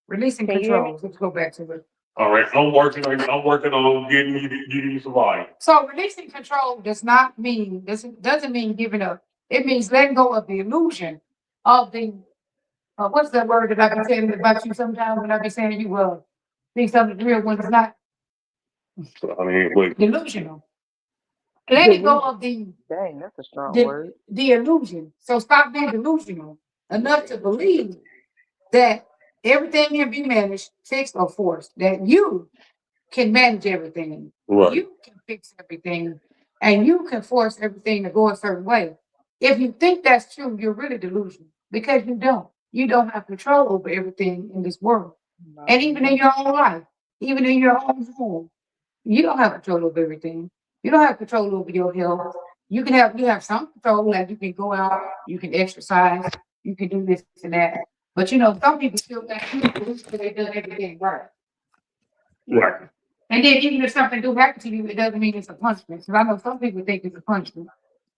Releasing Can you hear me? controls. Let's go back to it. All right. I'm working on getting you some volume. So releasing control does not mean doesn't mean giving up. It means letting go of the illusion of the what's that word that I be saying about you sometimes when I be saying you think something's real when it's not I mean, wait. delusional. Letting go of Dang, that's a strong the word. the illusion. So stop being delusional enough to believe that everything can be managed, fixed, or forced. That you can manage everything. Right. You can fix everything, and you can force everything to go a certain way. If you think that's true, you're really delusional because you don't. You don't have control over everything in this world, and even in your own life, even in your own home, you don't have control over everything. You don't have control over your health. You have some control, like you can go out, you can exercise, you can do this and that. But some people still think they've done everything right. Right. And then even if something do happen to you, it doesn't mean it's a punishment. Because I know some people think it's a punishment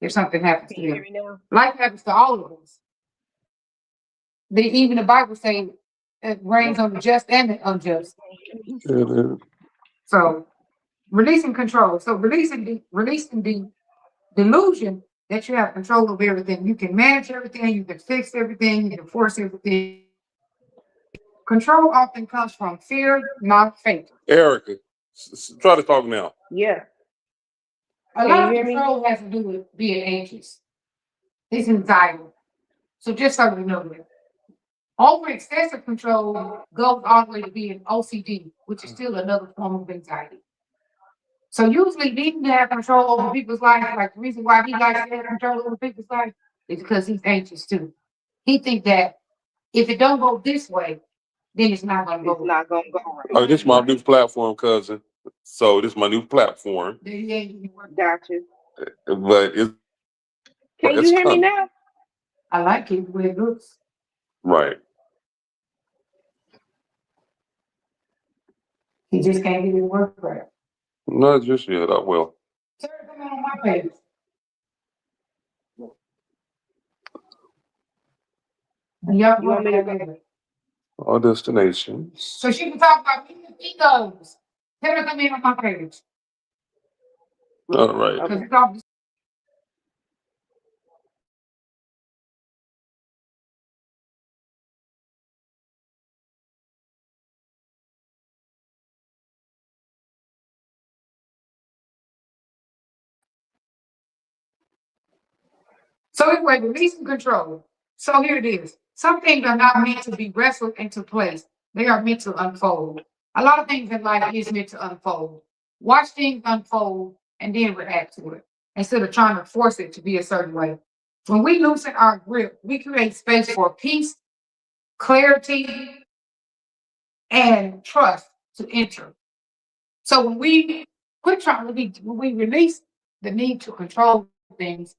if something happens to Can you hear them. me now? Life happens to all of us. Even the Bible saying it rains on the just and the unjust. So releasing control. So releasing the delusion that you have control over everything. You can manage everything, you can fix everything, you can force everything. Control often comes from fear, not faith. Erica, try to talk now. Yeah. A Can lot you of hear me? control has to do with being anxious. It's anxiety. So just so you know that. Over excessive control goes all the way to being OCD, which is still another form of anxiety. So usually needing to have control over people's lives, like the reason why he likes to have control over people's life is because he's anxious too. He thinks that if it don't go this way, then it's not gonna It's go. not gonna go right. Oh, this is my new platform, cousin. So this is my new platform, Gotcha. but it's Can you it's hear me coming. now? I like it the way it looks. Right. He just can't get it work right. Not just yet. I will. Sir, come on my page. And y'all You want me to go? go? All destinations. So she can talk about egos. Tell her to come in on my page. All right. Because it's all so anyway, releasing control. So here it is. Some things are not meant to be wrestled into place. They are meant to unfold. A lot of things in life is meant to unfold. Watch things unfold and then react to it instead of trying to force it to be a certain way. When we loosen our grip, we create space for peace, clarity, and trust to enter. So when we quit trying to be, when we release the need to control things,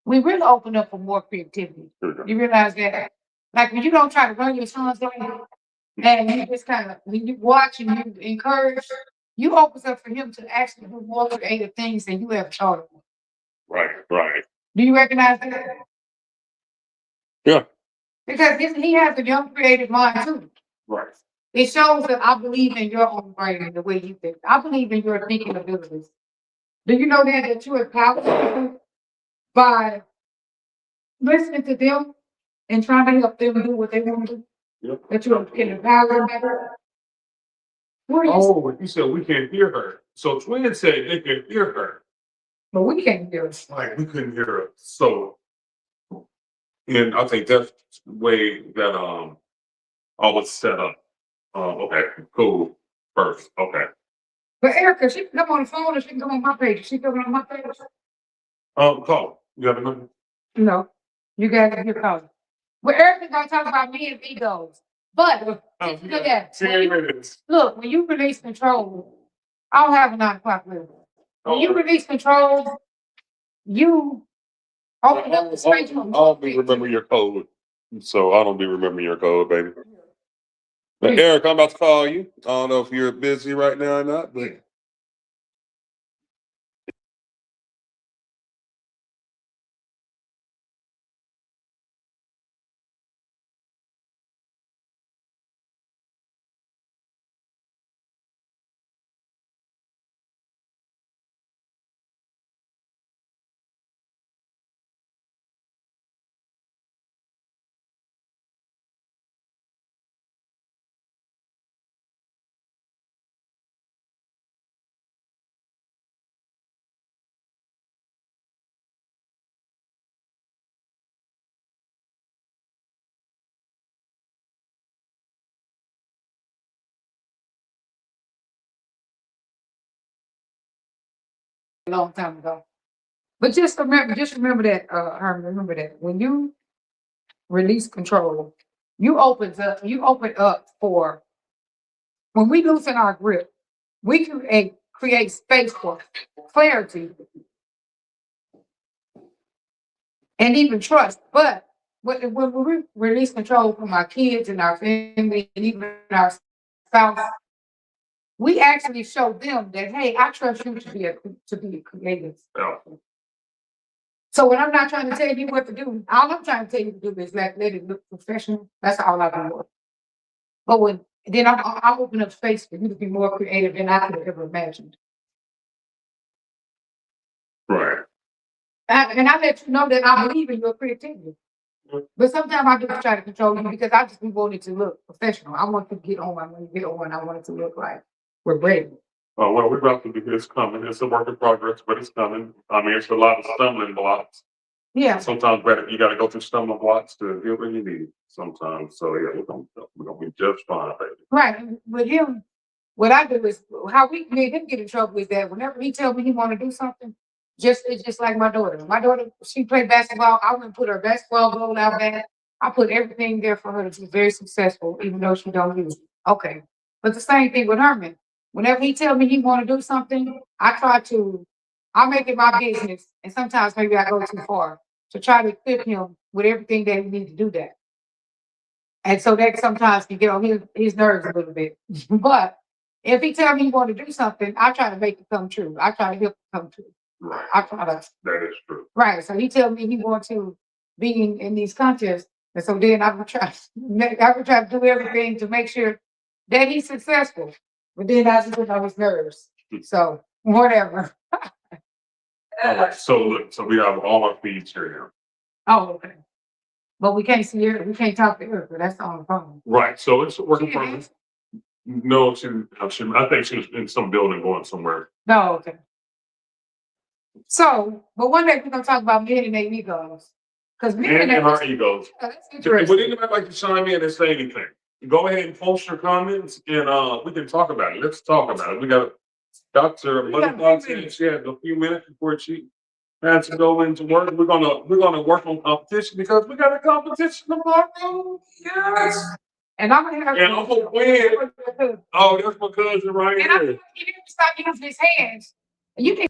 we really open up for more creativity. You realize that? Like when you don't try to run your son's life, and you just kind of, when you watch and you encourage, you open up for him to actually do more creative things than you ever thought of. Right, right. Do you recognize that? Yeah. Because he has a young creative mind too. Right. It shows that I believe in your own brain and the way you think. I believe in your thinking abilities. Do you know that you empower people by listening to them and trying to help them do what they want to do? Yep. That you can empower them better? What are you saying? Oh, you said we can't hear her. So Twin said they can hear her. But we can't do it. Like we couldn't hear her. So, and I think that's the way that I was set up. Okay, cool. First, okay. But Erica, she can come on the phone or she can come on my page. She come on my page. Call. You have a number? No, you guys are here calling. Well, Erica's gonna talk about me and egos. But look at look, when you release control, I don't have a 9 o'clock list. When you release control, you open up the space. I don't be remembering your code. So I don't be remembering your code, baby. But Eric, I'm about to call you. I don't know if you're busy right now or not, but A long time ago. But just remember that, Herman, remember that when you release control, you open up for when we loosen our grip, we create space for clarity and even trust. But when we release control from our kids and our family and even our spouse, we actually show them that, hey, I trust you to be creative. yeah. So when I'm not trying to tell you what to do, all I'm trying to tell you to do is let it look professional. That's all I do. But then I open up space for you to be more creative than I could have ever imagined. Right. And I let you know that I believe in your creativity. But sometimes I just try to control you because I just want it to look professional. I want to get on. I want to get on. I want it to look like we're ready. Well, we're about to do this coming. It's a work in progress, but it's coming. I mean, it's a lot of stumbling blocks. Yeah. Sometimes you got to go through stumbling blocks to get what you need. Sometimes, so yeah, we're gonna be just fine, baby. Right. With him, what I do is how we made him get in trouble is that whenever he tells me he want to do something, it's just like my daughter. My daughter, she played basketball. I went and put her basketball goal out there. I put everything there for her to be very successful, even though she don't use it. Okay. But the same thing with Herman. Whenever he tells me he want to do something, I make it my business. And sometimes maybe I go too far to try to equip him with everything that he needs to do that. And so that sometimes can get on his nerves a little bit. But if he tells me he want to do something, I try to make it come true. I try to help it come true. Right. I try to. That is true. Right. So he tells me he wants to be in these contests. And so then I would try to do everything to make sure that he's successful. But then I just put on his nerves. So whatever. All right. So look, so we have all our feeds here Oh, okay. But we can't see her. We can't talk to her. But that's on the phone. now. Right. So it's a work in She progress. is? No, I think she was in some building going somewhere. No, okay. So, but one day we're gonna talk about men and their egos. Because men And our egos. that's Would interesting. anybody like to chime in and say anything? Go ahead and post your comments and we can talk about it. Let's talk about it. We got Dr. We got a few Mother minutes. she had a few minutes before she Had to go into work. We're gonna work on competition because we got a competition tomorrow. Yes. And I'm gonna have And I'm gonna win. Oh, that's my cousin right And I'm here. gonna get him to stop using his hands. And you can.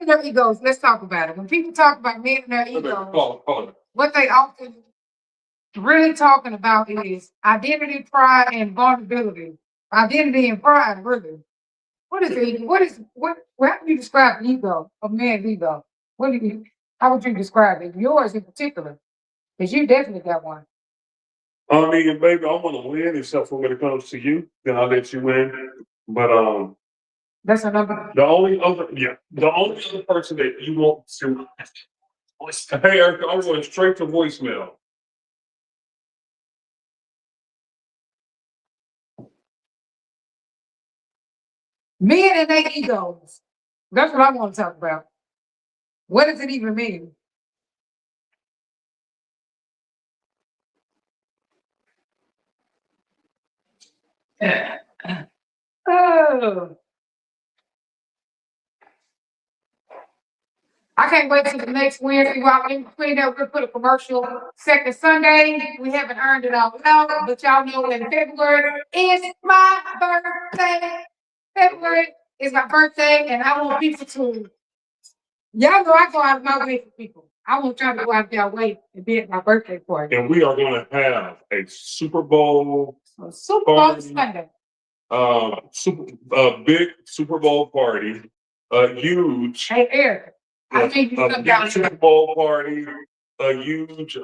Their egos, let's talk about it. When people talk about men and their egos, what they often really talking about is identity, pride, and vulnerability. Identity and pride, really. What is it? How do you describe ego, a man's ego? How would you describe it? Yours in particular, because you definitely got one. I mean, baby, I want to win, except for when it comes to you, then I'll let you win. But That's a number. the only other person that you want to. Hey, Erica, I'm going straight to voicemail. Men and their egos. That's what I want to talk about. What does it even mean? Oh. I can't wait till the next Wednesday. While in between that, we're gonna put a commercial second Sunday. We haven't earned it all out, but y'all know that February is my birthday. February is my birthday, and I want people to. Y'all know I go out of my way for people. I want y'all to go out of their way and be at my birthday party. And we are going to have a Super Bowl. Super Bowl Sunday. Big Super Bowl party. Huge. Hey, Eric. I think you come down. Super Bowl party. A huge.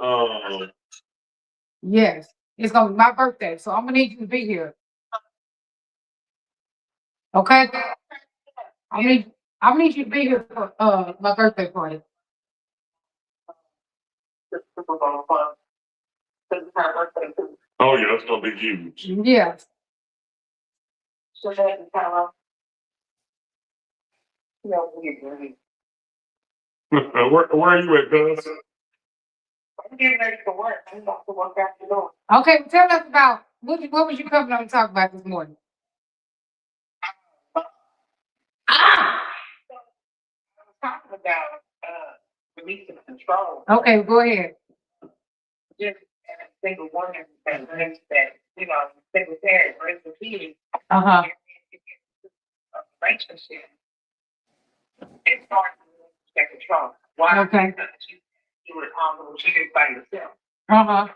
Yes, it's gonna be my birthday, so I'm gonna need you to be here. Okay. I'm gonna need you to be here for my birthday party. Oh yeah, it's gonna be huge. Yes. Where are you at, Gus? I'm getting ready for work. I'm about to work after door. Okay, tell us about what was you coming on to talk about this morning? I was talking about releasing control. Okay, go ahead. Just as a single woman that brings that, single parent brings the kids. Uh-huh. A relationship. It's hard to take control. Why? Okay. Because you do it all those years by yourself. Uh-huh.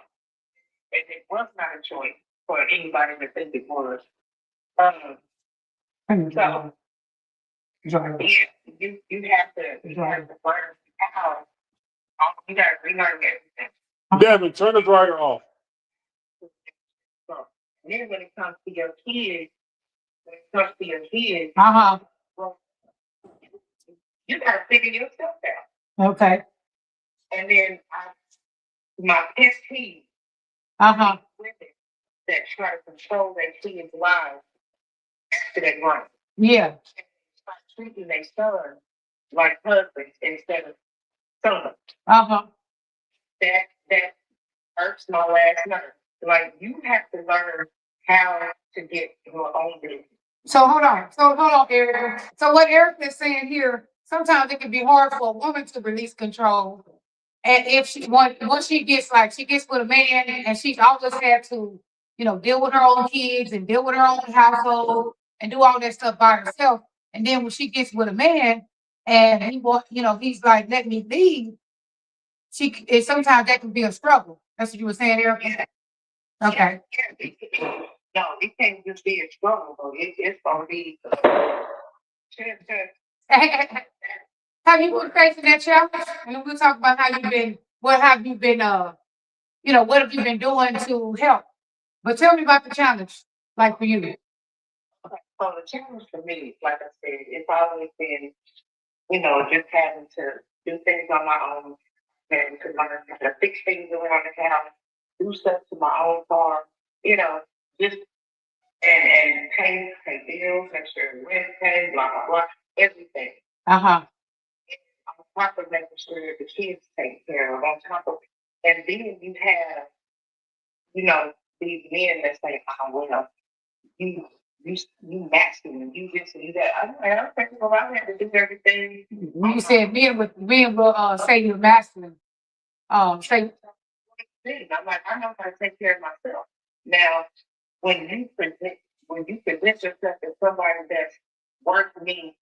And it was not a choice for anybody to think it was. So yeah, you have to learn how. You got to relearn everything. Devin, turn the dryer off. So then when it comes to your kids, Uh-huh. well, you got to figure yourself out. Okay. And then my pet peeve, Uh-huh. women that try to control their kids' lives after they run. Yeah. Start treating their son like husbands instead of sons. Uh-huh. That hurts my last nerve. Like, you have to learn how to get your own business. So hold on, Erica. So what Erica is saying here, sometimes it can be hard for a woman to release control. And if once she gets with a man and she's always had to, deal with her own kids and deal with her own household and do all that stuff by herself. And then when she gets with a man and he's like, let me leave, sometimes that can be a struggle. That's what you were saying, Erica? Okay. No, it can't just be a struggle, though. It's gonna be. Have you been facing that challenge? And we'll talk about how you've been, what have you been, what have you been doing to help? But tell me about the challenge, like for you. Okay, so the challenge for me, like I said, it's always been, just having to do things on my own and to learn how to fix things around the house, do stuff to my own car, just and pay bills, make sure rent paid, blah blah blah, everything. Uh-huh. On top of making sure the kids take care of, on top of, and then you have, these men that say, "Oh well, you you masculine, you this and you that." I'm like, I don't think well, I have to do everything. You said men will say you're masculine. Say I'm like, I know how to take care of myself. Now, when you present yourself as somebody that's worth me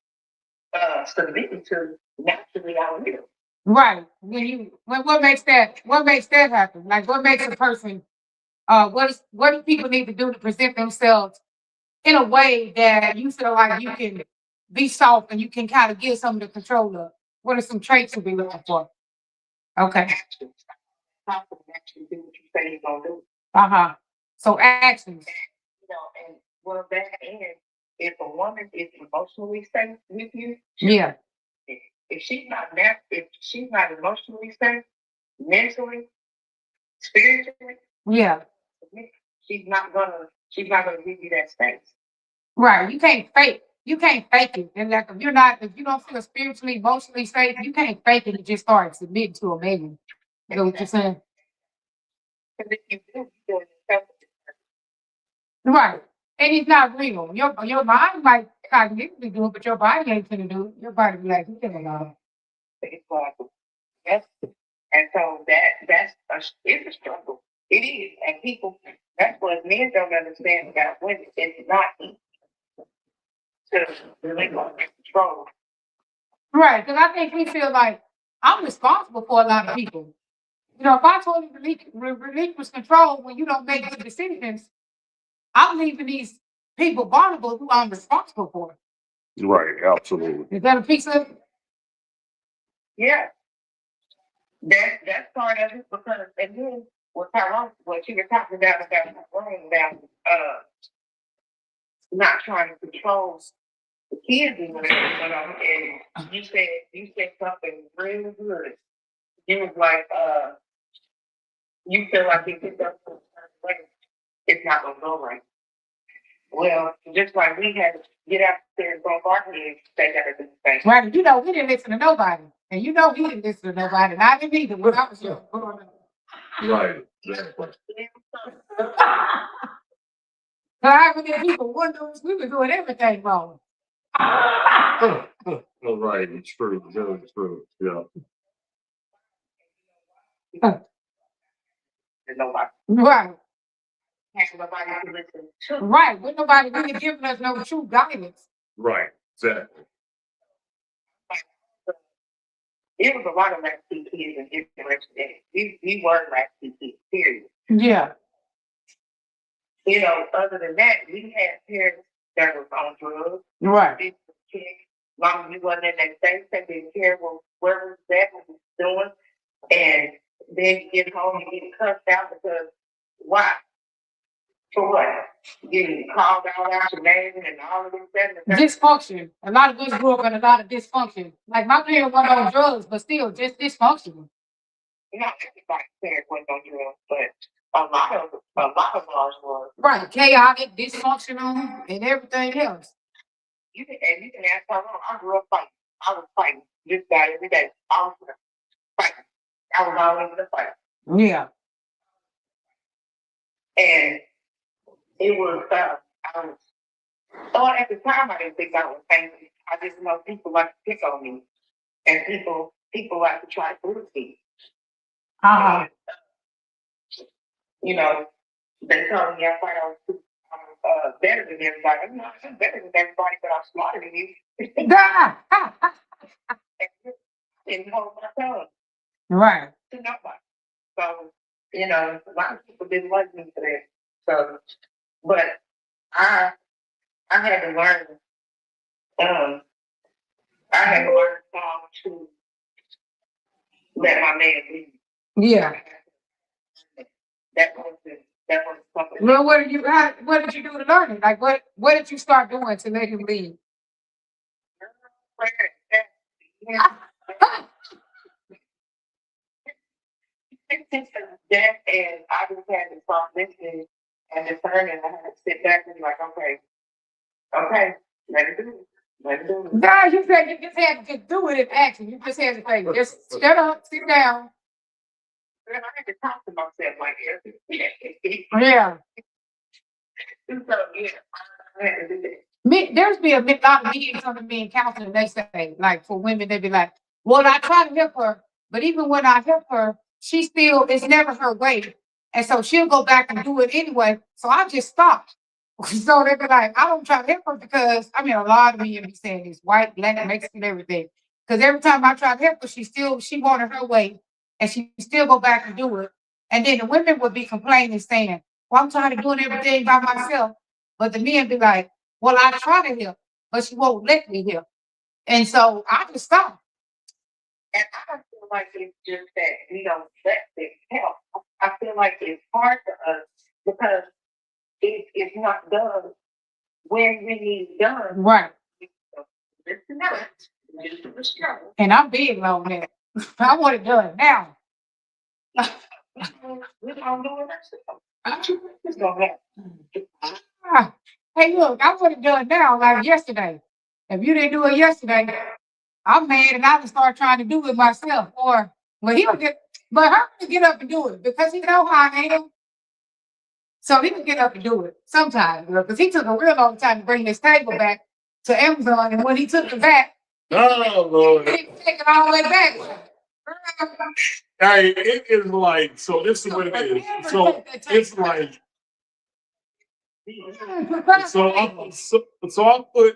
submitting to, naturally I will. right. What makes that happen? Like what makes a person what do people need to do to present themselves in a way that you feel like you can be soft and you can kind of get some of the control of? What are some traits to be looking for? Okay. Actually do what you say you're gonna do. Uh-huh. So actions. And well, that and if a woman is emotionally safe with you, Yeah. if she's not emotionally safe, mentally, spiritually, Yeah. she's not gonna give you that space. Right. You can't fake it. And like if you don't feel spiritually, emotionally safe, you can't fake it and just start submitting to a man. You know what you're saying? Because if you do, you're yourself. Right. And it's not real. Your mind might cognitively do it, but your body ain't gonna do it. Your body be like, you can't allow. It's like, yes. And so it's a struggle. It is. And people, that's what men don't understand about women. It's not easy to really control. Right, because I think we feel like I'm responsible for a lot of people. If I told you to relinquish control when you don't make good decisions, I'm leaving these people vulnerable who I'm responsible for. Right, absolutely. Is that a piece of it? Yeah. That's part of it because and then what you were talking about not trying to control the kids and whatever, and you said something really good. You was like, you feel like you picked up a certain way, it's not gonna go right. Well, just like we had to get out there and go our kids, they gotta do the same. Right, we didn't listen to nobody. And he didn't listen to nobody. And I didn't either when I was young. Right, exactly. But I remember people wondering we were doing everything wrong. Oh, right, it's true, very true, yeah. And nobody. Right. Have nobody to listen to. Right. With nobody really giving us no true guidance. Right, exactly. It was a lot of Latin kids in different days. We were Latin kids, period. Yeah. Other than that, we had parents that was on drugs. Right. Mom, you wasn't in that state, they didn't care where was that, what was doing. And then you get home and get cussed out because why? For what? Getting called out your name and all of this. Dysfunction. A lot of us grew up in a lot of dysfunction. Like my parents weren't on drugs, but still just dysfunctional. Not everybody's parents went on drugs, but a lot of ours was. Right. Chaotic, dysfunctional, and everything else. You can ask how long I grew up fighting. I was fighting just about every day. I was fighting. I was always in a fight. Yeah. And it was, at the time I didn't think I was angry. I just know people like to pick on me. And people like to try to prove me. Uh-huh. They told me I thought I was better than everybody. I'm not better than everybody, but I'm smarter than you. Didn't hold my tongue. Right. To nobody. So you know, a lot of people didn't like me for that. So, but I, I had to learn, um, I had to learn how to let my man lead. Yeah. That was something. Well, what did you do to learn it? Like, what did you start doing to let him leave? That and I just had to start listening and discerning. I had to sit back and be like, okay, let it do it. Let it do it. No, you said you just had to just do it in action. You just had to say, just shut up, sit down. And I had to talk to myself like Yeah. So yeah, I had to do that. There's been a lot of meetings on me in counseling. They say, like, for women, they be like, well, I try to help her, but even when I help her, she still, it's never her way. And so she'll go back and do it anyway. So I just stop. So they be like, I don't try to help her because, I mean, a lot of men be saying this, white, black, Mexican, everything. Because every time I try to help her, she wanted her way and she still go back and do it. And then the women would be complaining, saying, well, I'm trying to do everything by myself. But the men be like, well, I try to help, but she won't let me help. And so I just stop. And I feel like it's just that we don't let it help. I feel like it's hard for us because it's not done when we need it done. Right. Listen up. Listen to the show. And I'm big on that. I want it done now. We don't do it ourselves. It's gonna happen. Ah, hey, look, I want it done now, like yesterday. If you didn't do it yesterday, I'm mad and I would start trying to do it myself. Or, well, but her to get up and do it because he know how I am. So he would get up and do it sometimes, because he took a real long time to bring this table back to Amazon. And when he took it back, Oh, Lord. he take it all the way back. Hey, it is like, so this is what it is. So it's like,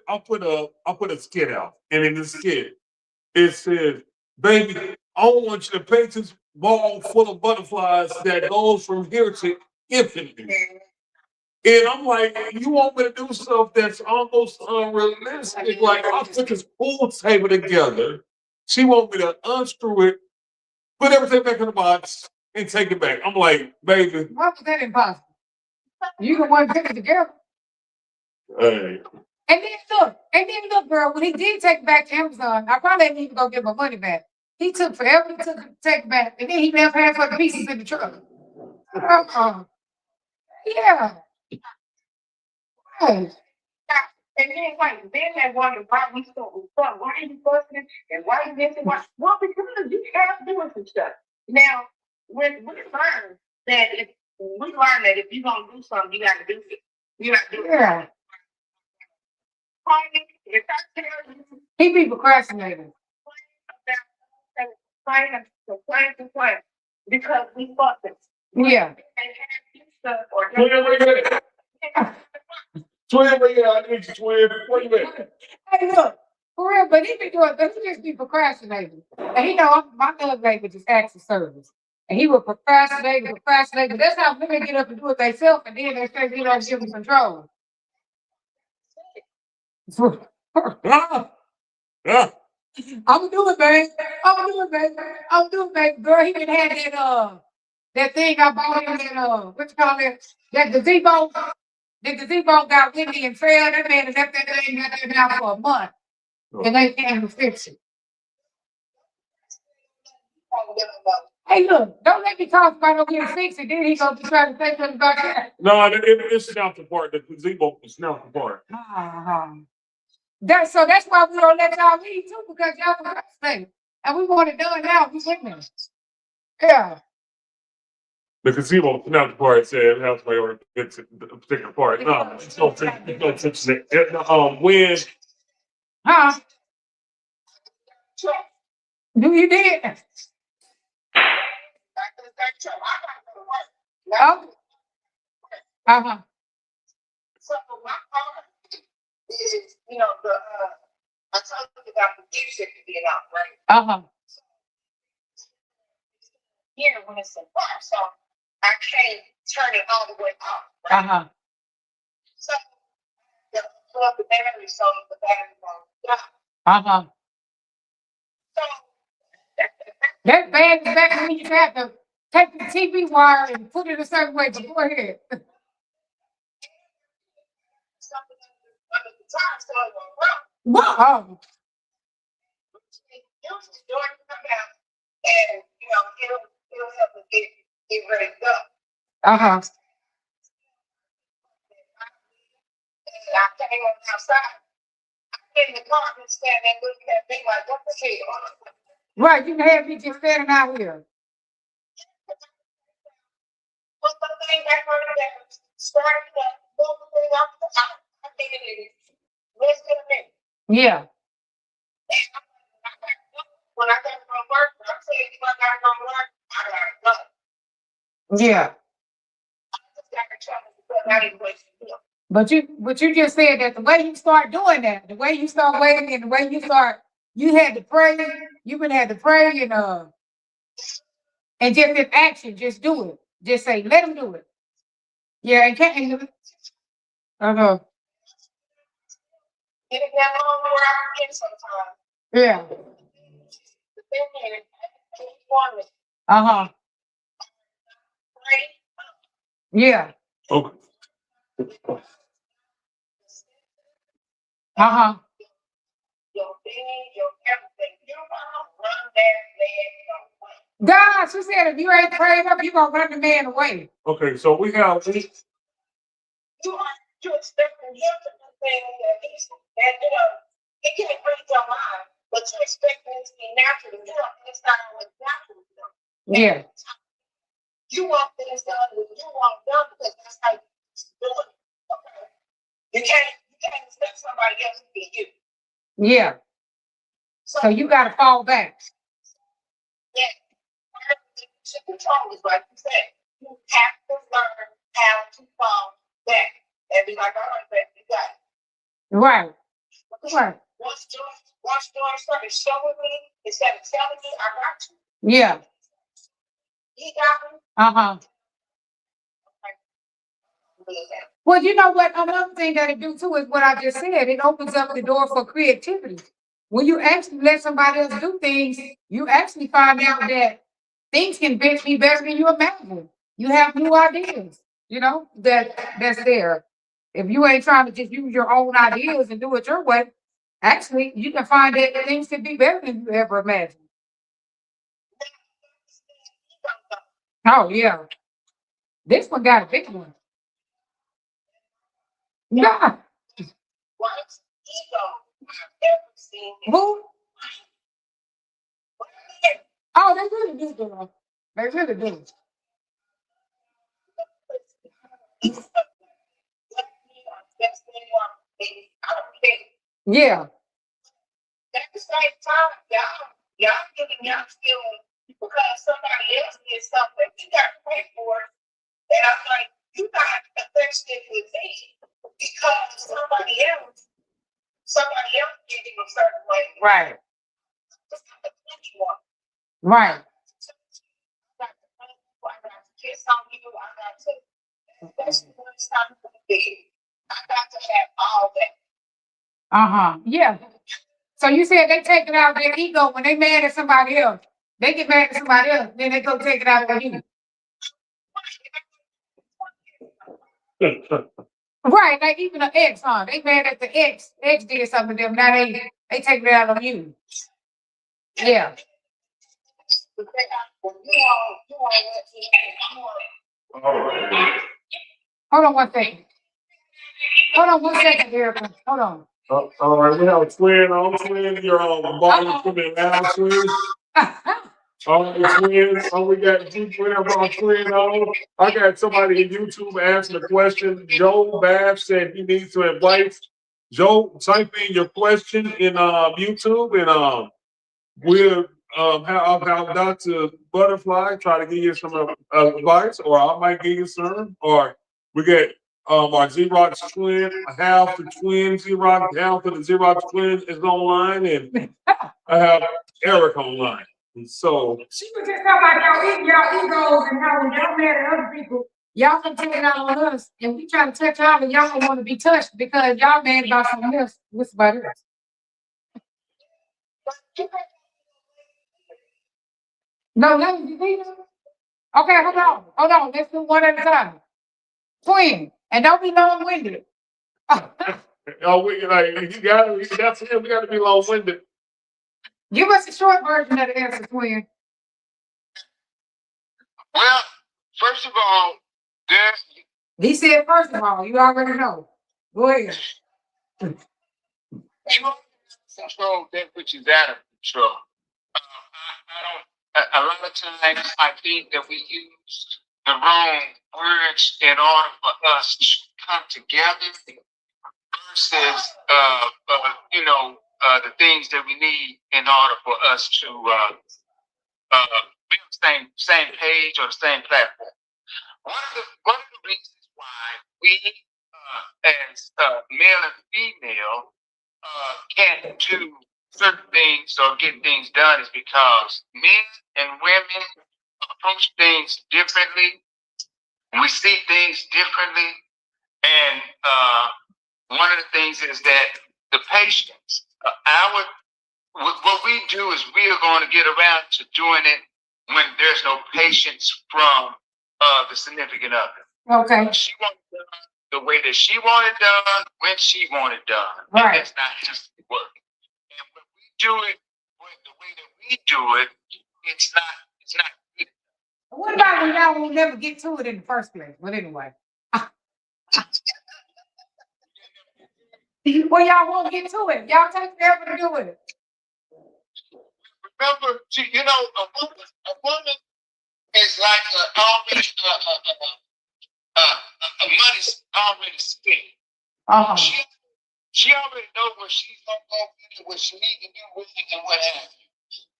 I'll put a skit out, and in the skit, it says, baby, I don't want you to paint this ball full of butterflies that goes from here to infinity. And I'm like, you want me to do stuff that's almost unrealistic? Like, I put this pool table together. She want me to unscrew it, put everything back in the box, and take it back. I'm like, baby. Why was that impossible? You the one put it together. Hey. And then look, girl, when he did take it back to Amazon, I probably didn't even go get my money back. He took forever to take it back, and then he left half of the pieces in the truck. Yeah. Hey. And then they wonder why we so fuck. Why are you busting? And why you missing? Why? Well, because you have doing some stuff. Now, we learn that if you're gonna do something, you gotta do it. You gotta do it. Yeah. If I tell you, He be procrastinating. Complain, because we fought this. Yeah. Twin, where you at? I need you, twin. Where you at? Hey, look, for real, but he be doing, but he just be procrastinating. And he know my love language is acts of service. And he will procrastinate, but that's how women get up and do it themselves, and then they say they don't give him control. I'm doing, babe. I'm doing, babe. Girl, he done had that thing I bought him that what you call it? That gazebo. The gazebo got windy and fell. That man has left that thing out there now for a month. And they can't fix it. Hey, look, don't let me talk about no getting fixed, and then he gonna be trying to say something about that. No, it's not the part. The gazebo is not the part. That's why we don't let y'all leave too, because y'all procrastinate. And we want it done now. We women. Yeah. The gazebo is not the part. Said that's my order. It's the particular part. No, it's no fix it. When? Huh? Do you did? No. Uh-huh. So my part is, I told you about the gift that being out, right? Uh-huh. Here when it's a bar, so I can't turn it all the way off. Right? So the plug the battery so the battery won't die. So That bad is back when you have to take the TV wire and put it a certain way, but go ahead. something under the time so it won't run. Wow. Usually Jordan come out and it'll help us get ready to go. Uh-huh. And I came on outside. I'm in the car and standing looking at me like, what the hell? Right, you can have me just standing out here. Put the thing back on the deck, start it up, move the thing off the top. I think it is less than a minute. Yeah. When I come from work, I'm saying if I gotta go to work, I gotta go. Yeah. I just gotta try to put that in place. But you just said that the way you start doing that, the way you start waiting and the way you had to pray, you would have to pray and just in action, just do it. Just say, let him do it. Yeah, and can't uh-huh. Get it down on where I get sometimes. Yeah. The thing is, keep wanting Uh-huh. pray. Yeah. Okay. Uh-huh. Your thing, your everything. You don't run that man away. God, she said if you ain't prayed up, you gonna run the man away. Okay, so we have You expecting him to do things that it can't read your mind, but you expect things to be natural to him, and it's not always natural to him. Yeah. You want things done when you want done because that's how you do it. Okay. You can't expect somebody else to be you. Yeah. So you gotta fall back. Yeah. To control is like you said. You have to learn how to fall back. And be like, all right, back, you got it. Right. Right. Once George started showing me, instead of telling me, I got you. Yeah. He got me. Uh-huh. Well, you know what? Another thing that it do too is what I just said. It opens up the door for creativity. When you actually let somebody else do things, you actually find out that things can be better than you imagine. You have new ideas, that's there. If you ain't trying to just use your own ideas and do it your way, actually, you can find that things can be better than you ever imagined. Oh, yeah. This one got a big one. Yeah. Once ego, I've ever seen it. Who? Oh, they really do, girl. They really do. Yeah. At the same time, y'all giving y'all feeling because somebody else did something, you got to pay for it. And I'm like, you got affected with me because somebody else did it a certain way. Right. I Right. got to kiss on you. I got to, especially when it's time to be. I got to have all that. Uh-huh. Yeah. So you said they take it out of their ego when they mad at somebody else. They get mad at somebody else, then they go take it out on you. Right, like even an ex, huh? They mad at the ex. Ex did something to them. Now they take it out on you. Yeah. Hold on one second. Hold on one second, Erica. Hold on. all right, we have a twin your bottom twin now twin. All right, twins. Oh, we got two twins on twin on. I got somebody in YouTube asking a question. Joe Babb said he needs to invite Joe. Type in your question in YouTube and we'll have Dr. Butterfly try to give you some advice, or I might give you some, or we get our Xerox twin, half the twin Xerox, half of the Xerox twin is online, and I have Eric online. So, She was just talking about y'all egos and how when y'all mad at other people, y'all can take it out on us, and we try to touch y'all, and y'all don't want to be touched because y'all mad about something else. What's about us? No, let me be. Okay, hold on. Let's do one at a time. Twin, and don't be long-winded. oh, we like that's it. We gotta be long-winded. Give us a short version of the answer, twin. Well, first of all, there He said, first of all, you already know. Go ahead. you control that which is out of control. I don't. A lot of times, I think that we use the wrong words in order for us to come together versus, the things that we need in order for us to be on the same page or the same platform. One of the reasons why we, as male and female, can't do certain things or get things done is because men and women approach things differently. We see things differently, and one of the things is that the patience. What we do is we are going to get around to doing it when there's no patience from the significant other. Okay. She wants it done the way that she wanted done, when she wanted done. Right. And that's not how it works. And when we do it the way that we do it, it's not good. What about when y'all will never get to it in the first place? But anyway. Well, y'all won't get to it. Y'all take forever to do it. Remember, a woman is like already money's already spent. Uh-huh. She already knows what she's gonna go with it, what she needs to do with it, and what have you.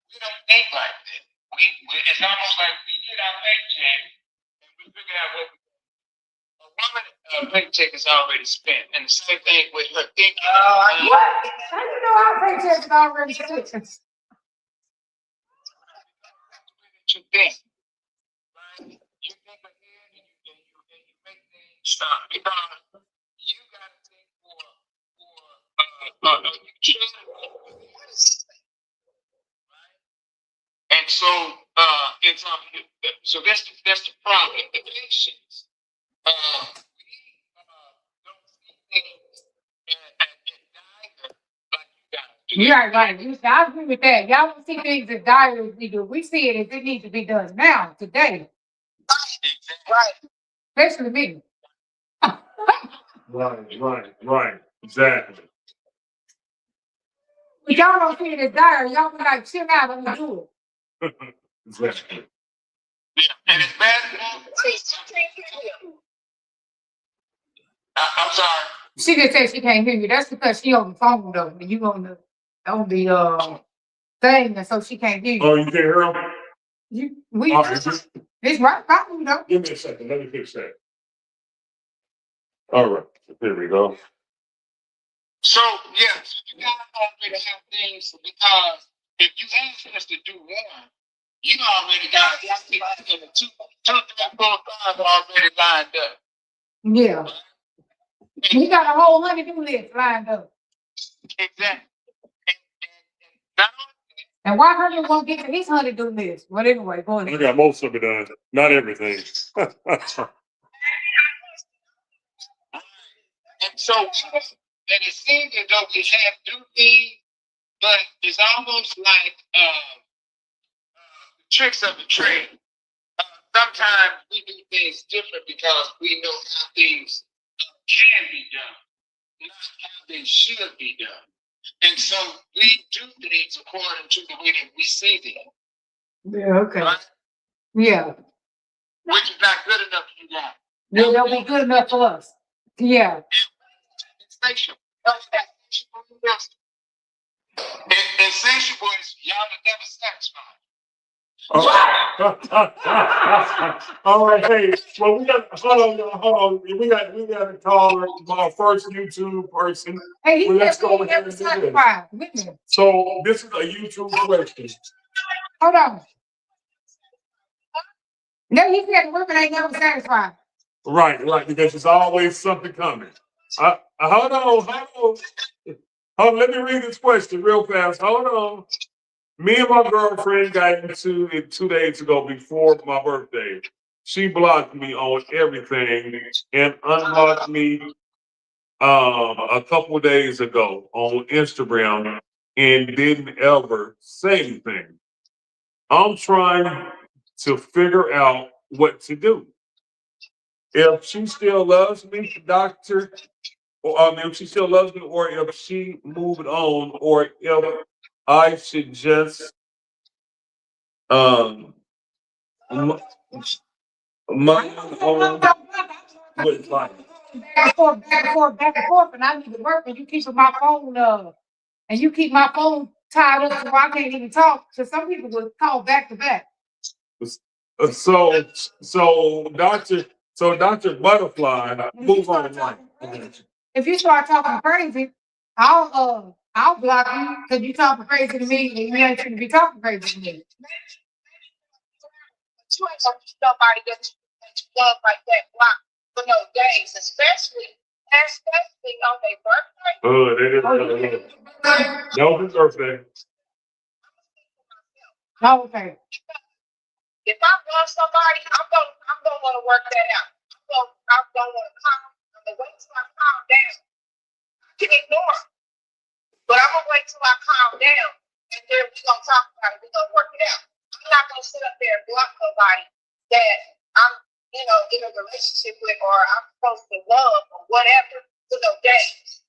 We don't think like that. It's almost like we get our paycheck and we figure out what a woman paycheck is already spent, and the same thing with her thinking. What? How do you know our paycheck is already spent? You think, right? You think ahead and you make things stop because you got to think for you right? And so so that's the problem. The patience. We don't see things and like you got to. Yeah, right. I agree with that. Y'all don't see things as dire as we do. We see it as it needs to be done now, today. Right. Especially me. Right. Exactly. But y'all don't see it as dire. Y'all be like, chill out, I'm gonna do it. Exactly. Yeah, and it's bad. I'm sorry. She just said she can't hear you. That's because she on the phone though. And you on the thing, and so she can't hear you. Oh, you can't hear him? It's right by me though. Give me a second. Let me fix that. All right. There we go. So, yes, you got to already have things because if you ask us to do one, you already got 2, 3, 4, 5 already lined up. Yeah. We got a whole honey-do list lined up. Exactly. And why honey won't get to his honey-do list? But anyway, go ahead. I got most of it done. Not everything. And so, and it seems as though we have duty, but it's almost like tricks of the trade. Sometimes we do things different because we know how things can be done, not how they should be done. And so we do things according to the way that we see them. Yeah, okay. Right? Yeah. Which is not good enough for you guys. Yeah, that'll be good enough for us. Yeah. Insatiable. Insatiable is y'all are never satisfied. All right, hey, well, we got hold on. We got to call my first YouTube person. Hey, let's go ahead and do this. So this is a YouTube question. Hold on. No, he said women ain't never satisfied. Right, because there's always something coming. Hold on. Let me read this question real fast. Hold on. Me and my girlfriend got into it 2 days ago before my birthday. She blocked me on everything and unblocked me a couple days ago on Instagram and didn't ever say anything. I'm trying to figure out what to do. If she still loves me, doctor, or if she still loves me, or if she moved on, or if I should just um m- mind on with life. Back and forth, and I need to work, and you keep my phone and you keep my phone tied up so I can't even talk. So some people will call back to back. Doctor Butterfly, move on. If you start talking crazy, I'll block you because you talking crazy to me, and you ain't shouldn't be talking crazy to me. But you ain't gonna be somebody that you love like that block for no days, especially on their birthday. That was his birthday. Oh, okay. If I love somebody, I'm gonna want to work that out. I'm gonna want to calm. I'm gonna wait till I calm down. I can ignore it, but I'm gonna wait till I calm down, and then we're gonna talk about it. We're gonna work it out. I'm not gonna sit up there and block nobody that I'm, in a relationship with, or I'm supposed to love, or whatever, for no days.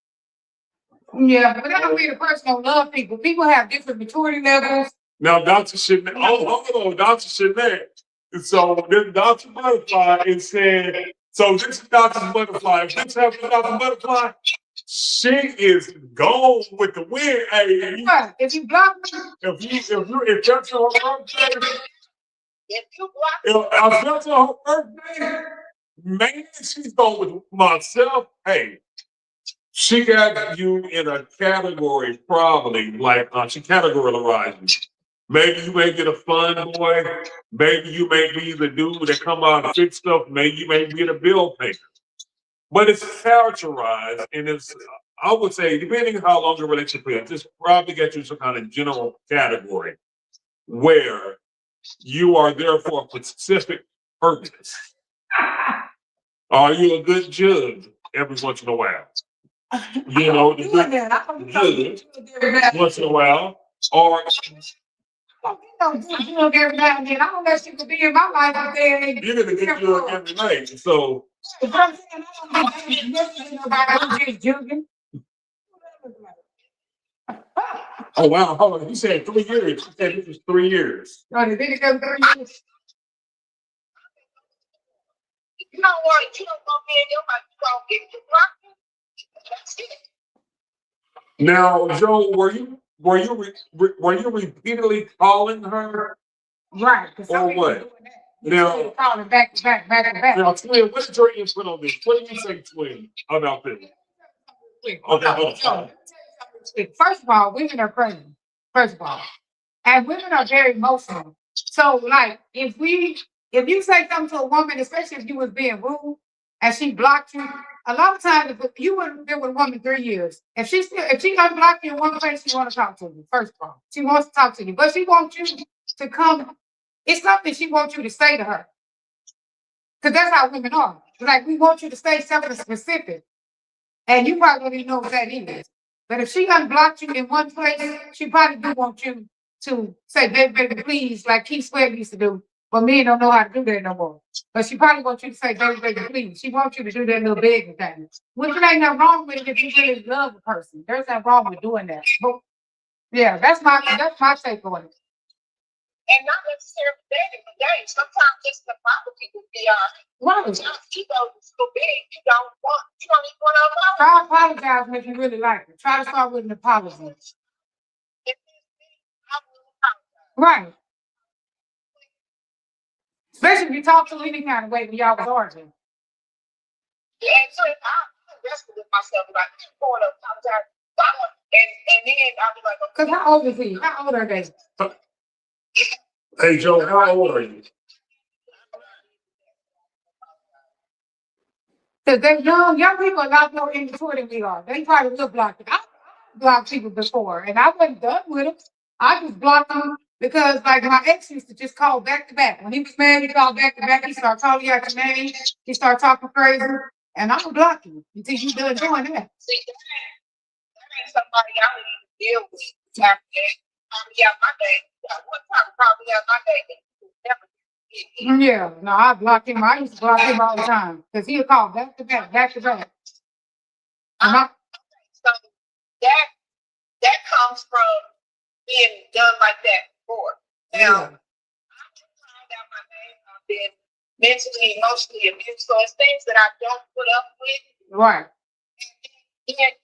Yeah, but that don't mean the person don't love people. People have different maturity levels. Now, Dr. Chanel, hold on, Dr. Chanel. So, this Dr. Butterfly is saying, so this is Dr. Butterfly. If this happens to Dr. Butterfly, she is gone with the wind. Hey, If you block me, if that's her birthday, If you block if that's her birthday, man, she's going with myself. Hey, she got you in a category, probably, like she categorized you. Maybe you may get a fun boy. Maybe you may be the dude that come out and fix stuff. Maybe you may be the bill payer. But it's characterized, and I would say, depending on how long the relationship is, this probably gets you some kind of general category where you are there for a specific purpose. Are you a good judge every once in a while? The good judge once in a while. Or every now and then. I don't let people be in my life if they ain't. you're gonna get judged every night. So I'm just joking. oh wow, hold on. You said 3 years. You said this was 3 years. No, they didn't go 3 years. You don't want me in your life, you don't get you blocked. That's it. Now, Joe, were you repeatedly calling her? Right. Or what? Now, calling back to back. Now, Twin, what's your input on this? What do you say, Twin, about this? Okay. First of all, women are crazy. First of all, and women are very emotional. So, like, if you say something to a woman, especially if you was being rude and she blocked you, a lot of times if you wouldn't been with a woman 3 years, if she unblocked you in one place, she want to talk to you. First of all, she wants to talk to you, but she wants you to come. It's something she wants you to say to her, because that's how women are. Like, we want you to say something specific, and you probably don't even know what that is. But if she unblocked you in one place, she probably do want you to say, baby, please, like Keith Sweat used to do. But men don't know how to do that no more. But she probably wants you to say, baby, please. She wants you to do that little begging thing. Which ain't nothing wrong with it if you really love a person. There's nothing wrong with doing that. But yeah, that's my take on it. And not necessarily dating, but dating. Sometimes just the property would be Right. Sometimes ego is so big, you don't even want to allow. Try to apologize if you really like it. Try to start with an apology. Right. Especially if you talk to any kind of way when y'all was arguing. Yeah, and so if I'm invested with myself, like, I'm going to apologize. And then I'll be like, because how old is he? How old are they? Hey, Joe, how old are you? Cause they young people are a lot more immature than we are. They probably will block it. I blocked people before and I wasn't done with them. I just blocked them because like my ex used to just call back to back. When he was mad, he called back to back. He started calling you out your name. He started talking crazy. And I would block you until you done doing that. See, that ain't somebody I would even deal with. After that, probably out my day. One time, probably out my day. Never get hit. Yeah, no, I blocked him. I used to block him all the time because he would call back to back, back to back. And I, So that comes from being done like that before. Now, I've found out my name. I've been mentally, emotionally abused. So it's things that I don't put up with. right. And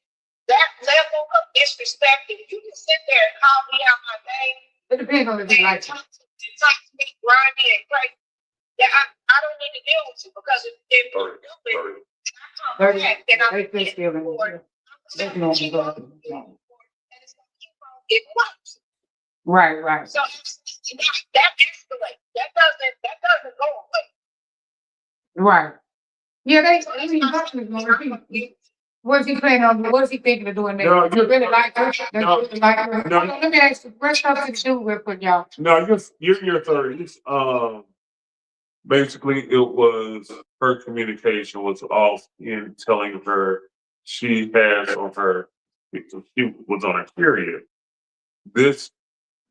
that level of disrespect, if you can sit there and call me out my name, It depends on if you like it. talk to me grimy and crazy, yeah, I don't need to deal with you because if you do it, I come back and I'm They still in for They can only go up. and it's gonna keep on getting worse. Right, right. So that escalates. That doesn't go away. Right. Yeah, they So I it's mean, not that's something what is he planning on? What is he thinking of doing No, next? you- Really like her? They no, really like her? no. Let me ask you, what's something to do with for y'all? No, you're in your 30s. Basically, it was her communication was off in telling her she has on her, she was on her period. This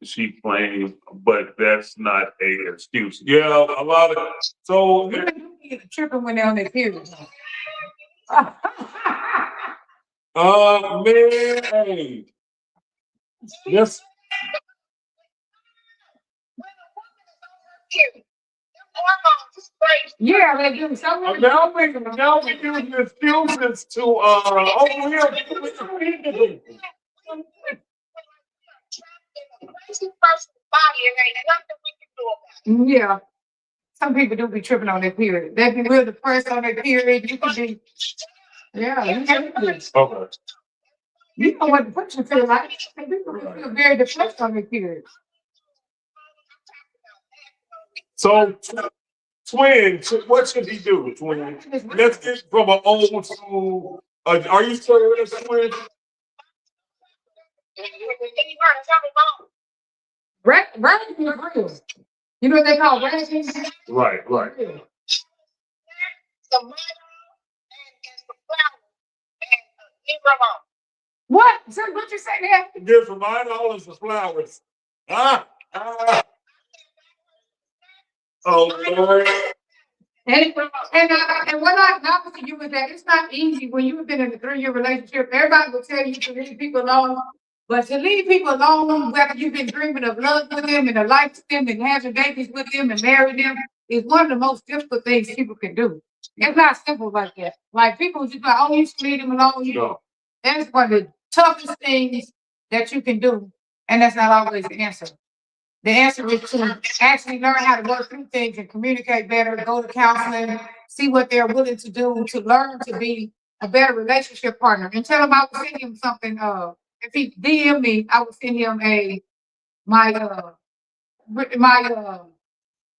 she claims, but that's not a excuse. Yeah, a lot of so. Women do get tripping when they're on their period. Man, hey, yes. hormones is crazy. Yeah, they do. Some women Now we use excuses to we have Crazy person's body, and ain't nothing we can do about it. Yeah. Some people do be tripping on their period. They be real depressed on their period. You can be, yeah, you can be. Okay. You know what depression feel like. Some people can feel very depressed on their period. So twin, what should he do, twin? Let's get from an old school. Are you still with us, twin? Ragging is real. You know what they call ragging? Right. Some mud and some flowers and leave her alone. What? So what you say there? Give from mine all is the flowers. Ah. Oh Lord. And what I not to you with that, it's not easy when you've been in a 3-year relationship. Everybody will tell you to leave people alone. But to leave people alone, whether you've been dreaming of love with them and a life with them and having babies with them and marrying them, is one of the most difficult things people can do. It's not simple like that. Like people just like, oh, you should leave them alone. You know, that's one of the toughest things that you can do. And that's not always the answer. The answer is to actually learn how to work through things and communicate better, go to counseling, see what they're willing to do to learn to be a better relationship partner. And tell them I will send him something. If he DM me, I will send him my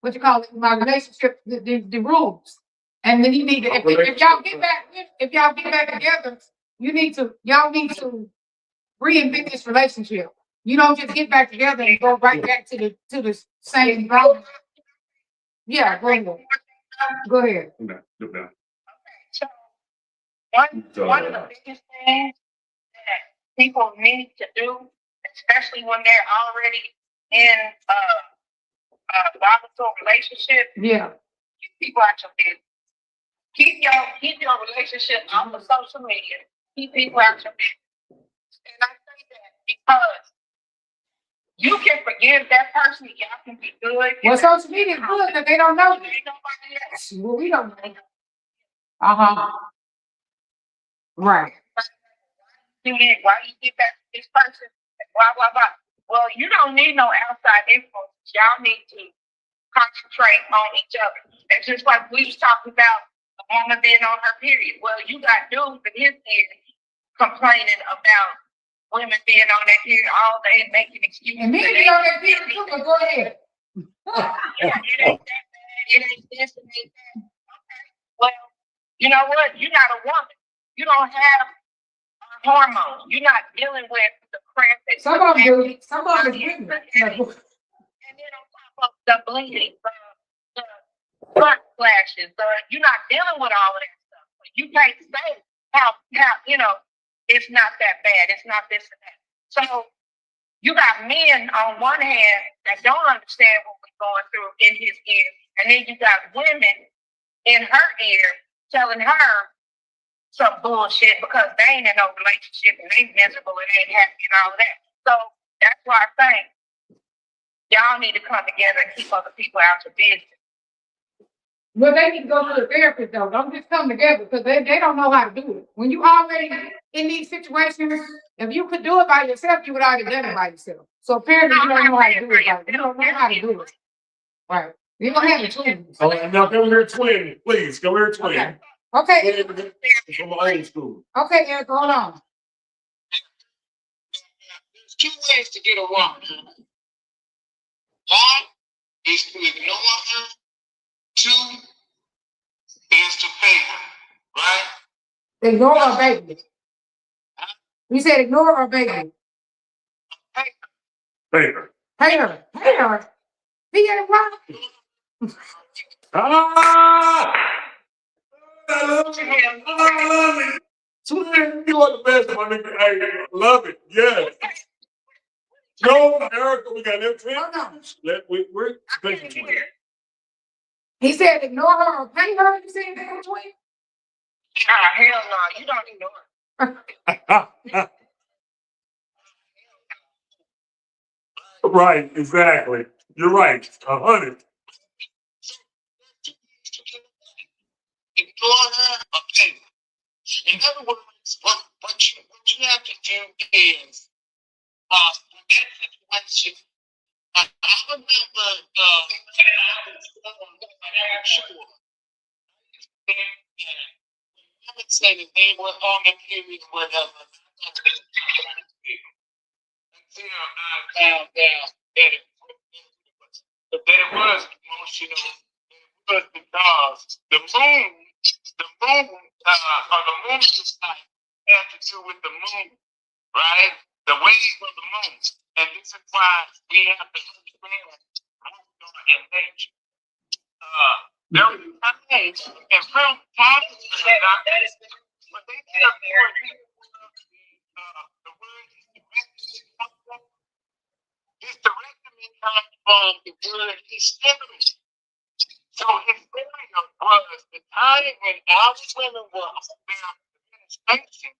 what you call it, my relationship, the rules. And then you need to if y'all get back together, y'all need to reinvent this relationship. You don't just get back together and go right back to the same problem. Yeah, go ahead. Go ahead. No. So one of the biggest things that people need to do, especially when they're already in a volatile relationship, Yeah. keep people out your business. Keep your relationship off of social media. Keep people out your business. And I say that because you can forgive that person, y'all can be good. Well, social media is good because they don't know. Ain't nobody else. Well, we don't know. Right. Why you get back to this person? Blah, blah, blah. Well, you don't need no outside influence. Y'all need to concentrate on each other. And just like we was talking about a woman being on her period. Well, you got dudes in his ear complaining about women being on their period all day and making excuses. And me being on that period too, but go ahead. It ain't that bad. It ain't this. It ain't that. Okay. Well, you know what? You're not a woman. You don't have hormones. You're not dealing with the crap that Some of them do. Some of them is and women. then on top of the bleeding, the blood flashes, you're not dealing with all of that stuff. You can't say how it's not that bad. It's not this and that. So you got men on one hand that don't understand what we're going through in his ear, and then you got women in her ear telling her some bullshit because they ain't in no relationship and they miserable and ain't happy and all of that. So that's why I think y'all need to come together and keep other people out your business. Well, they need to go to the therapist though. Don't just come together because they don't know how to do it. When you already in these situations, if you could do it by yourself, you would already done it by yourself. So apparently you don't know how to do it. You don't know how to do it. Right. You don't have the tools. All right, now come here, twin, please. Come here, twin. Okay. Okay. From old school. Okay, Eric, hold on. There's two ways to get a woman. One is to ignore her. Two is to pay her, right? Ignore or baby. You said ignore or baby. Paper. Pay her. Pay her. He ain't right. Ah! I love it. I love it. Twin, you are the best, my nigga. I love it. Yes. No, Erica, we got them twin. We're special twins. He said ignore her or pay her. You said that between? Hell no, you don't ignore her. Right, exactly. You're right. 100. Ignore her or pay her. In other words, what you have to do is in that situation. I remember I would say that they were on a period, whatever. Until I found out that it was emotional. It was because the moon, or the moon society had to do with the moon, right? The wave of the moon. And this is why we have to understand what's going in nature. There was times and real times when they kept the word hysterectomy comes from the word hysteria. So hysteria was the time when our women were on their menstruation.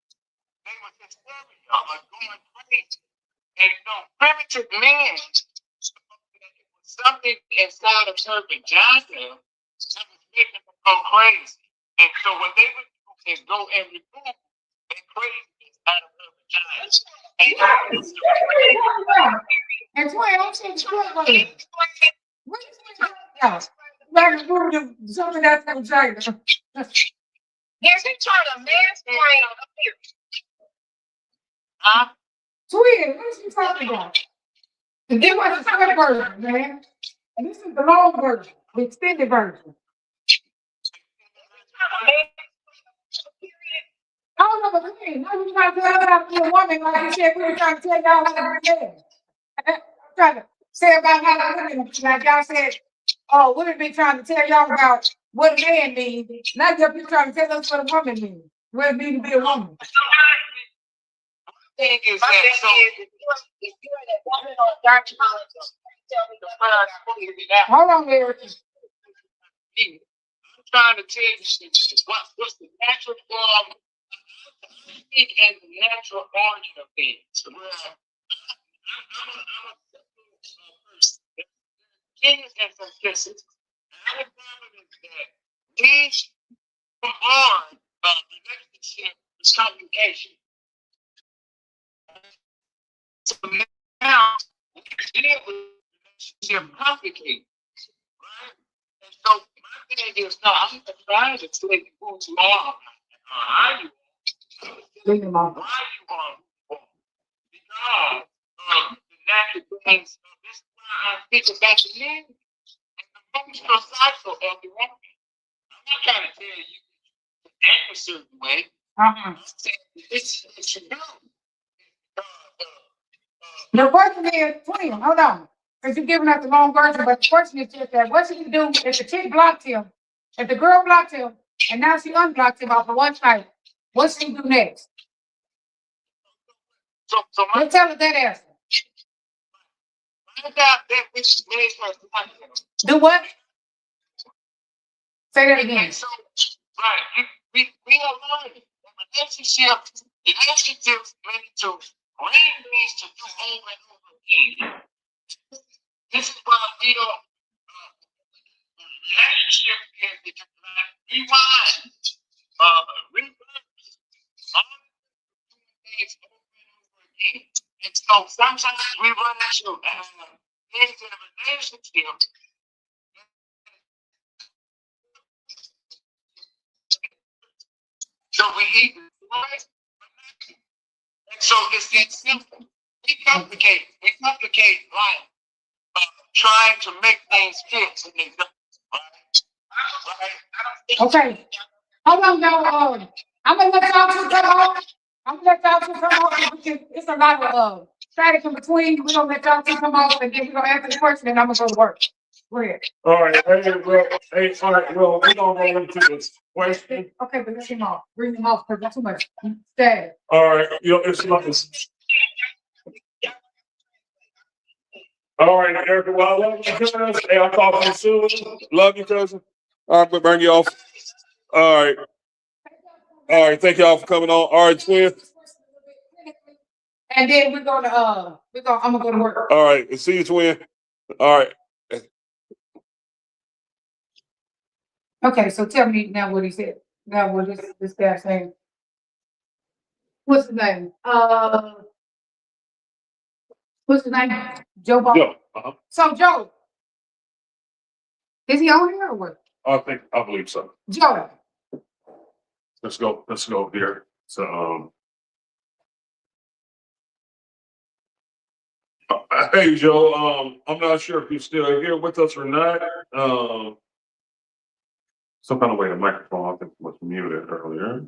They were hysteria or going crazy. And so primitive men, it was something inside of her vagina that was making them go crazy. And so what they would do is go and remove that craziness out of her vagina. And twin, I'm saying twin. What is it? Like remove something that's the vagina. Yes, he trying to mansplain on up here. Huh? Twin, what is you talking about? And then what's the short version, man? And this is the long version, the extended version. I don't know, but twin, now you trying to tell us how to be a woman, like you said, we were trying to tell y'all how to be men. I'm trying to say about how to women, like y'all said, oh, women be trying to tell y'all about what a man means. Not just be trying to tell us what a woman means. What it means to be a woman. Thing is that so if you're a woman or Dr. tell me Hold on, Eric. I'm trying to tell you what's the natural form and the natural origin of things. I'm a person. Kings and some kisses. And I would that these are relationship is communication. So now we deal with relationship complicated, right? And so my thing is, no, I'm not trying to tell you who's wrong. How you why you are because of the natural things of this speak about the men and the functional cycle of the woman. I'm not trying to tell you to act a certain way. I'm saying this is what you do. The question is, twin, hold on. Because you're giving us the wrong version, but the question is just that what should he do if the chick blocked him, if the girl blocked him, and now she unblocked him off of one night? What should he do next? So Let's tell us that answer. find out that which made her like him. Do what? Say that again. And so, right, we are learning relationships meant to bring things to do over and over again. This is why we don't, relationship is like rewind, reverse, all things over and over again. And so sometimes we run into things in a relationship. So we eat right. And so it's that simple. We complicate life, trying to make things fit and they don't. Right? Okay. Hold on, y'all. I'm gonna let y'all two come on. I'm gonna let y'all two come on because it's a lot of static in between. We're gonna let y'all two come on and then we're gonna answer the question and I'm gonna go to work. Go ahead. All right, all right, well, we're gonna roll into this question. Okay, but let him off. Bring him off because there's too much static. All right, it's like this. All right, Erica, well, I love you, cousin. Hey, I'll talk to you soon. Love you, cousin. All right, we'll bring you off. All right. All right, thank y'all for coming on. All right, twin. And then I'm gonna go to work. All right, see you, twin. All right. Okay, so tell me now what he said. Now what this guy saying. What's the name? What's the name? Joe Ball. Yo, So Joe, is he on here or what? I believe so. Joe. Let's go here. So, hey, Joe, I'm not sure if you're still here with us or not. Some kind of way the microphone, I think, was muted earlier.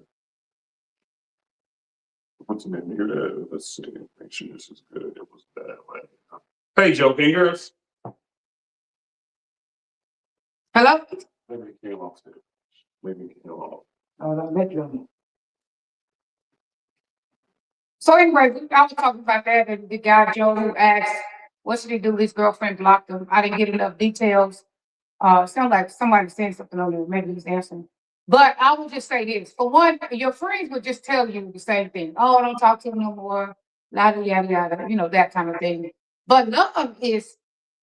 What's it muted? Let's see. Make sure this is good. It was that way. Hey, Joe, can you hear us? Hello? Maybe it came off. Maybe it came off. So anyway, I was talking about that, and the guy Joe who asked, what should he do? His girlfriend blocked him. I didn't get enough details. Sound like somebody saying something on there. Maybe he's answering. But I will just say this. For one, your friends would just tell you the same thing. Oh, don't talk to him no more. Yada, yada, yada. You know, that kind of thing. But love is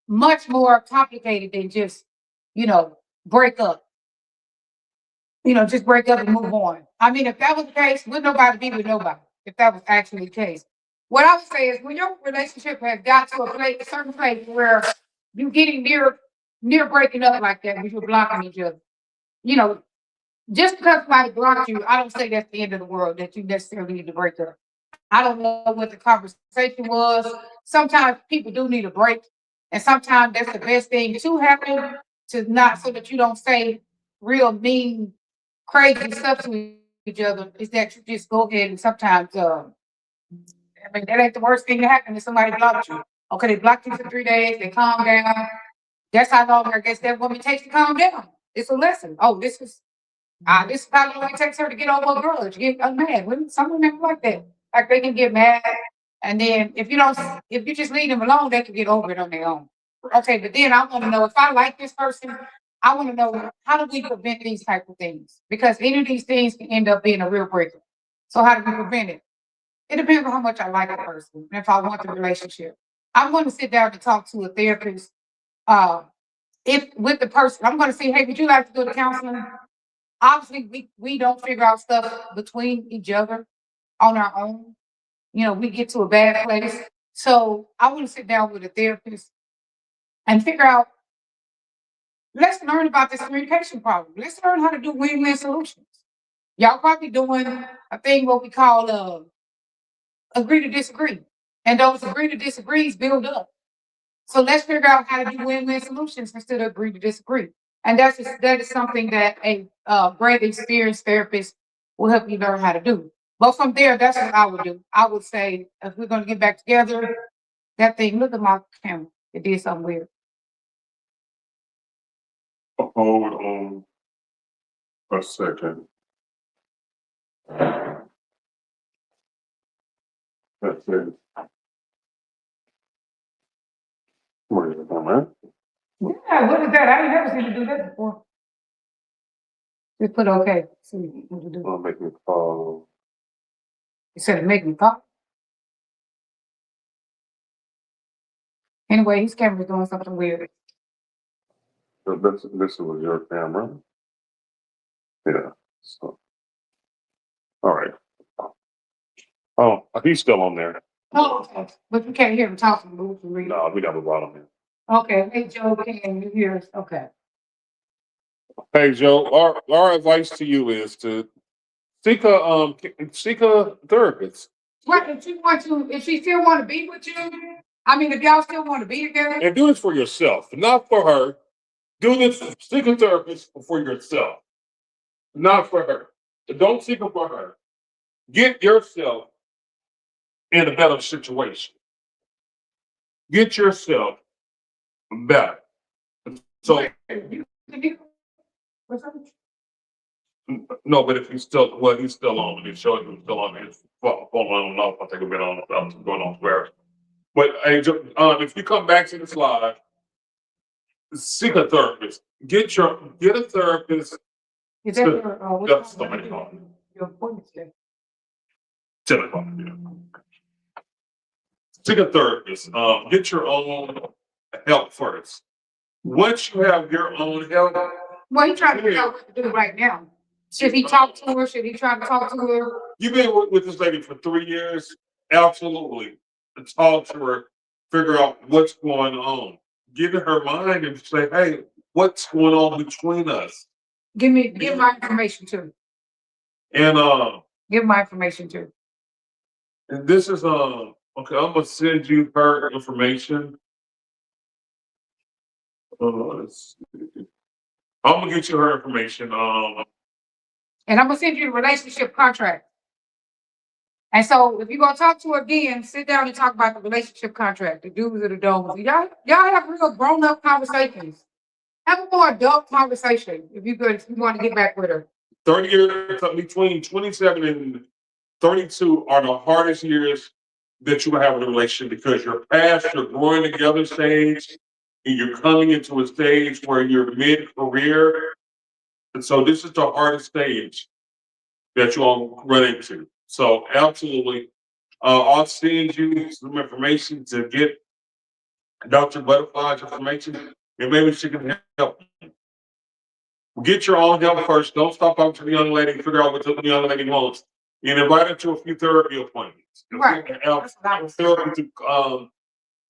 much more complicated than just, break up. Just break up and move on. I mean, if that was the case, would nobody be with nobody? If that was actually the case. What I would say is when your relationship has got to a certain place where you're getting near breaking up like that, when you're blocking each other, just because somebody blocked you, I don't say that's the end of the world, that you necessarily need to break up. I don't know what the conversation was. Sometimes people do need a break. And sometimes that's the best thing to happen so that you don't say real mean, crazy stuff to each other, is that you just go ahead and sometimes, that ain't the worst thing to happen if somebody blocked you. Okay, they blocked you for 3 days, they calm down. That's how long I guess that woman takes to calm down. It's a lesson. Oh, this is how long it takes her to get over a grudge, get mad. Some women like that. Like they can get mad. And then if you just leave them alone, they can get over it on their own. Okay, but then I want to know if I like this person, I want to know how do we prevent these type of things? Because any of these things can end up being a real breaker. So how do we prevent it? It depends on how much I like a person and if I want the relationship. I'm going to sit down and talk to a therapist. If with the person, I'm going to say, hey, would you like to go to counseling? Obviously, we don't figure out stuff between each other on our own. We get to a bad place. So I want to sit down with a therapist and figure out, let's learn about this communication problem. Let's learn how to do win-win solutions. Y'all probably doing a thing what we call agree to disagree. And those agree to disagrees build up. So let's figure out how to do win-win solutions instead of agree to disagree. And that is something that a great experienced therapist will help you learn how to do. But from there, that's what I would do. I would say, if we're gonna get back together, that thing, look at my camera. It did something weird. Hold on a second. That's it. Where is it, man? Yeah, what is that? I ain't never seen you do that before. Just put okay. See what you do. I'll make me call. It said it make me pop. Anyway, his camera's doing something weird. So this was your camera. Yeah. So. All right. Oh, he's still on there. Oh, okay. But you can't hear him talking. But we can read. No, we never brought him in. Okay. Hey, Joe, can you hear us? Okay. Hey Joe, our advice to you is to seek a therapist. What if she still want to be with you? I mean, if y'all still want to be together, And do this for yourself, not for her. Do this, seek a therapist for yourself, not for her. Don't seek it for her. Get yourself in a better situation. Get yourself better. So no, but if he's still, well, he's still on. He's showing him still on his phone. I don't know if I think a bit on going on where. But if you come back to the slide, seek a therapist. Get a therapist. is that your Somebody call me. your appointment today? 10 o'clock. Yeah. Seek a therapist. Get your own help first. Once you have your own help, Well, he trying to figure out what to do right now. Should he talk to her? Should he try to talk to her? you've been with this lady for 3 years. Absolutely, talk to her. Figure out what's going on. Get in her mind and say, "Hey, what's going on between us?" Give my information too. And Give my information too. and this is okay. I'm gonna send you her information. Let's see. I'm gonna get you her information. And I'm gonna send you the relationship contract. And so if you're gonna talk to her again, sit down and talk about the relationship contract, the do's and the don'ts. Y'all have real grown up conversations. Have a more adult conversation if you want to get back with her. 30 years between 27 and 32 are the hardest years that you will have in a relationship because you're past your growing together stage and you're coming into a stage where you're mid-career. And so this is the hardest stage that you'll run into. So absolutely, I'll send you some information to get Dr. Butterfly's information and maybe she can help you. Get your own help first. Don't stop talking to the young lady. Figure out what the young lady wants. And invite her to a few therapy appointments. Right. Therapy to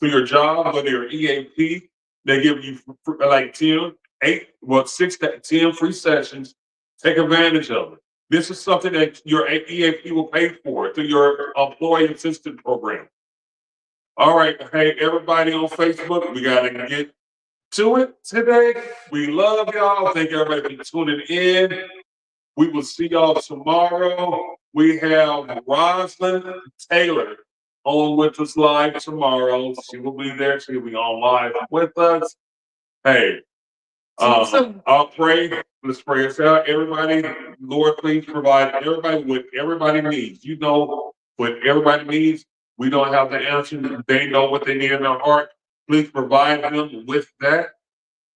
your job, whether you're EAP, they give you like 6 to 10 free sessions. Take advantage of it. This is something that your EAP will pay for through your employee assistance program. All right. Hey, everybody on Facebook, we got to get to it today. We love y'all. Thank everybody for tuning in. We will see y'all tomorrow. We have Rosalind Taylor on with us live tomorrow. She will be there. She'll be on live with us. Hey, I'll pray. Let's pray us out. Everybody, Lord, please provide everybody what everybody needs. You know what everybody needs. We don't have the answer. They know what they need in their heart. Please provide them with that.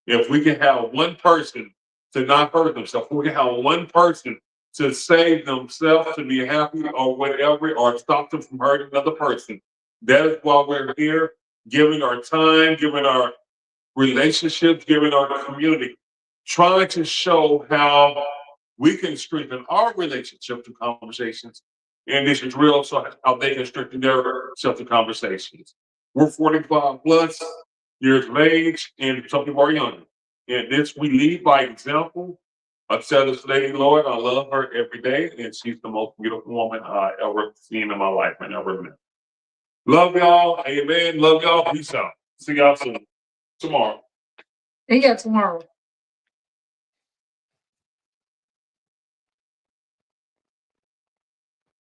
If we can have one person to not hurt themselves, if we can have one person to save themselves, to be happy or whatever, or stop them from hurting another person. That is why we're here, giving our time, giving our relationships, giving our community, trying to show how we can strengthen our relationship through conversations. And this is real, so how they can strengthen their self through conversations. We're 45 plus years of age, and some people are younger. And this, we lead by example. I tell this lady, Lord, I love her every day, and she's the most beautiful woman I ever seen in my life and ever met. Love y'all. Amen. Love y'all. Peace out. See y'all soon, tomorrow. Yeah, tomorrow.